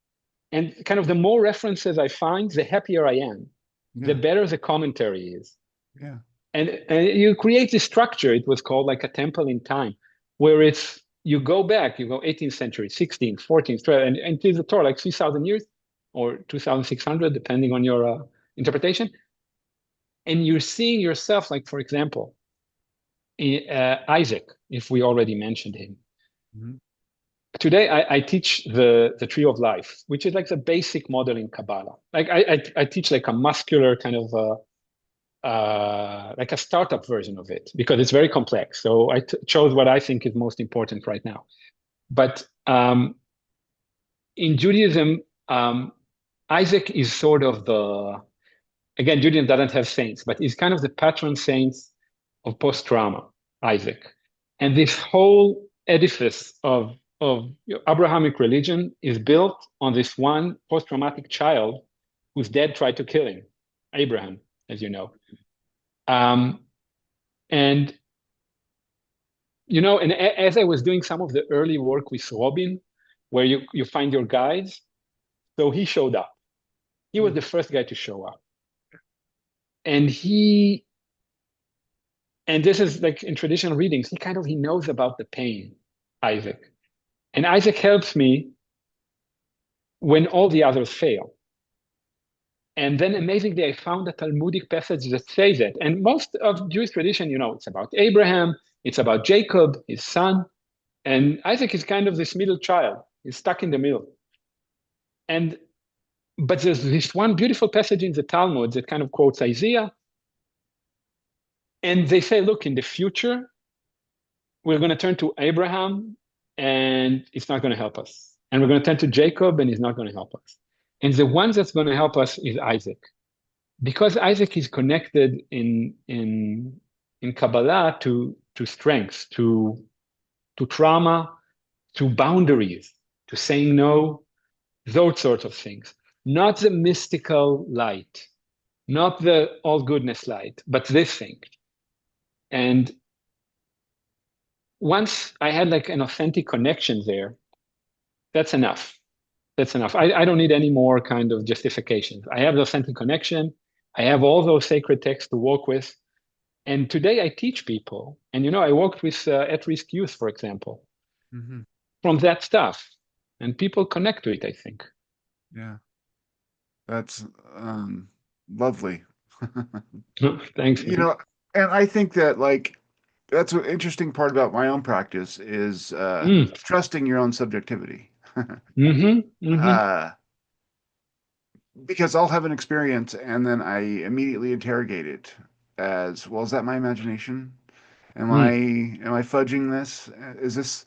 And kind of the more references I find, the happier I am, the better the commentary is. Yeah. And you create this structure. It was called like a temple in time. where it's you go back, you go 18th century, 16th, 14th, 12th, and until the Torah, like 3,000 years or 2,600, depending on your interpretation. And you're seeing yourself, like, for example, Isaac, if we already mentioned him. Mhm. Today, I teach the tree of life, which is like the basic model in Kabbalah. Like I teach like a muscular kind of like a startup version of it because it's very complex. So I chose what I think is most important right now. But in Judaism, Isaac is sort of the, again, Judaism doesn't have saints, but he's kind of the patron saints of post-trauma, Isaac. And this whole edifice of Abrahamic religion is built on this one post-traumatic child whose dad tried to kill him, Abraham, as you know. Um, and and as I was doing some of the early work with Robin, where you find your guides, so he showed up. He was Mm. the first guy to show up. And this is like in traditional readings, he knows about the pain, Isaac. And Isaac helps me when all the others fail. And then amazingly, I found a Talmudic passage that says it. And most of Jewish tradition, it's about Abraham, it's about Jacob, his son. And Isaac is kind of this middle child. He's stuck in the middle. And but there's this one beautiful passage in the Talmud that kind of quotes Isaiah. And they say, look, in the future, we're going to turn to Abraham and it's not going to help us. And we're going to turn to Jacob and he's not going to help us. And the one that's going to help us is Isaac. Because Isaac is connected in Kabbalah to strength, to trauma, to boundaries, to saying no, those sorts of things. Not the mystical light, not the all goodness light, but this thing. And once I had like an authentic connection there, that's enough. That's enough. I don't need any more kind of justifications. I have the authentic connection. I have all those sacred texts to work with. And today I teach people. And, I worked with at-risk youth, for example, Mhm. from that stuff. And people connect to it, I think. Yeah, that's lovely. Thanks, You man. know, and I think that like that's an interesting part about my own practice is Mm. trusting your own subjectivity. Mm-hmm. Mm-hmm. Uh, because I'll have an experience and then I immediately interrogate it as, well, is that my imagination? Mm. Am I fudging this? Is this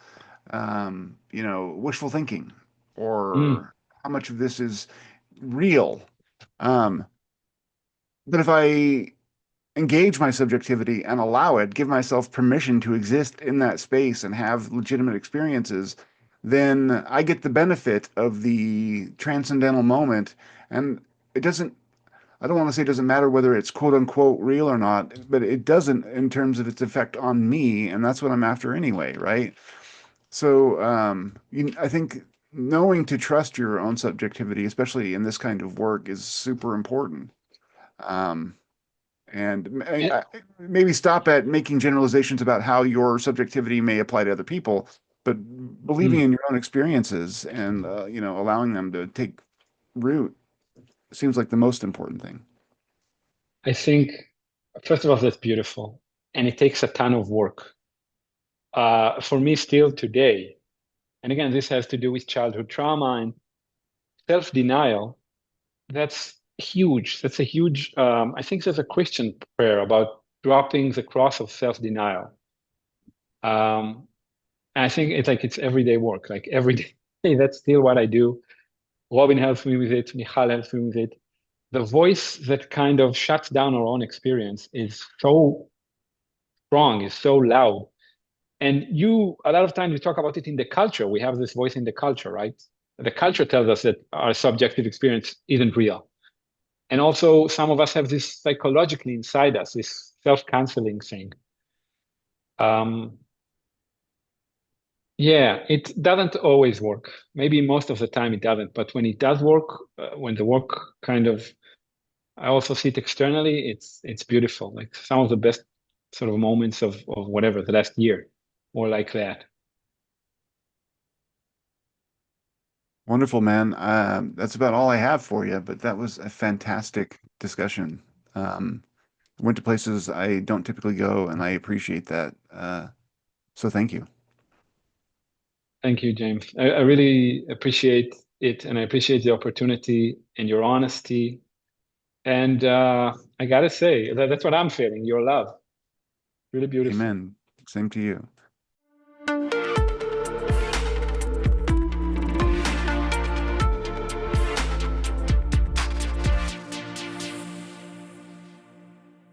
wishful thinking? Mm. Or how much of this is real? Um, but if I engage my subjectivity and allow it, give myself permission to exist in that space and have legitimate experiences, then I get the benefit of the transcendental moment. And it doesn't, I don't want to say it doesn't matter whether it's quote unquote real or not, but it doesn't in terms of its effect on me. And that's what I'm after anyway, right? So I think knowing to trust your own subjectivity, especially in this kind of work, is super important. Um, and And, maybe stop at making generalizations about how your subjectivity may apply to other people, but believing mm. in your own experiences and allowing them to take root seems like the most important thing. I think, first of all, that's beautiful. And it takes a ton of work. For me, still today, and again, this has to do with childhood trauma and self-denial. That's huge. That's a huge, I think there's a Christian prayer about dropping the cross of self-denial. Um, and I think it's everyday work, like every day. That's still what I do. Robin helps me with it. Michal helps me with it. The voice that kind of shuts down our own experience is so strong, is so loud. And a lot of times we talk about it in the culture. We have this voice in the culture, right? The culture tells us that our subjective experience isn't real. And also, some of us have this psychologically inside us, this self-canceling thing. Um, yeah, it doesn't always work. Maybe most of the time it doesn't, but when it does work, when the work kind of, I also see it externally, it's beautiful. Like some of the best sort of moments of whatever the last year. more like that. Wonderful, man. That's about all I have for you, but that was a fantastic discussion. Um, Went to places I don't typically go, and I appreciate that. So thank you. Thank you, James. I really appreciate it, and I appreciate the opportunity and your honesty. And I gotta say, that's what I'm feeling, your love. Really beautiful. Amen. Same to you.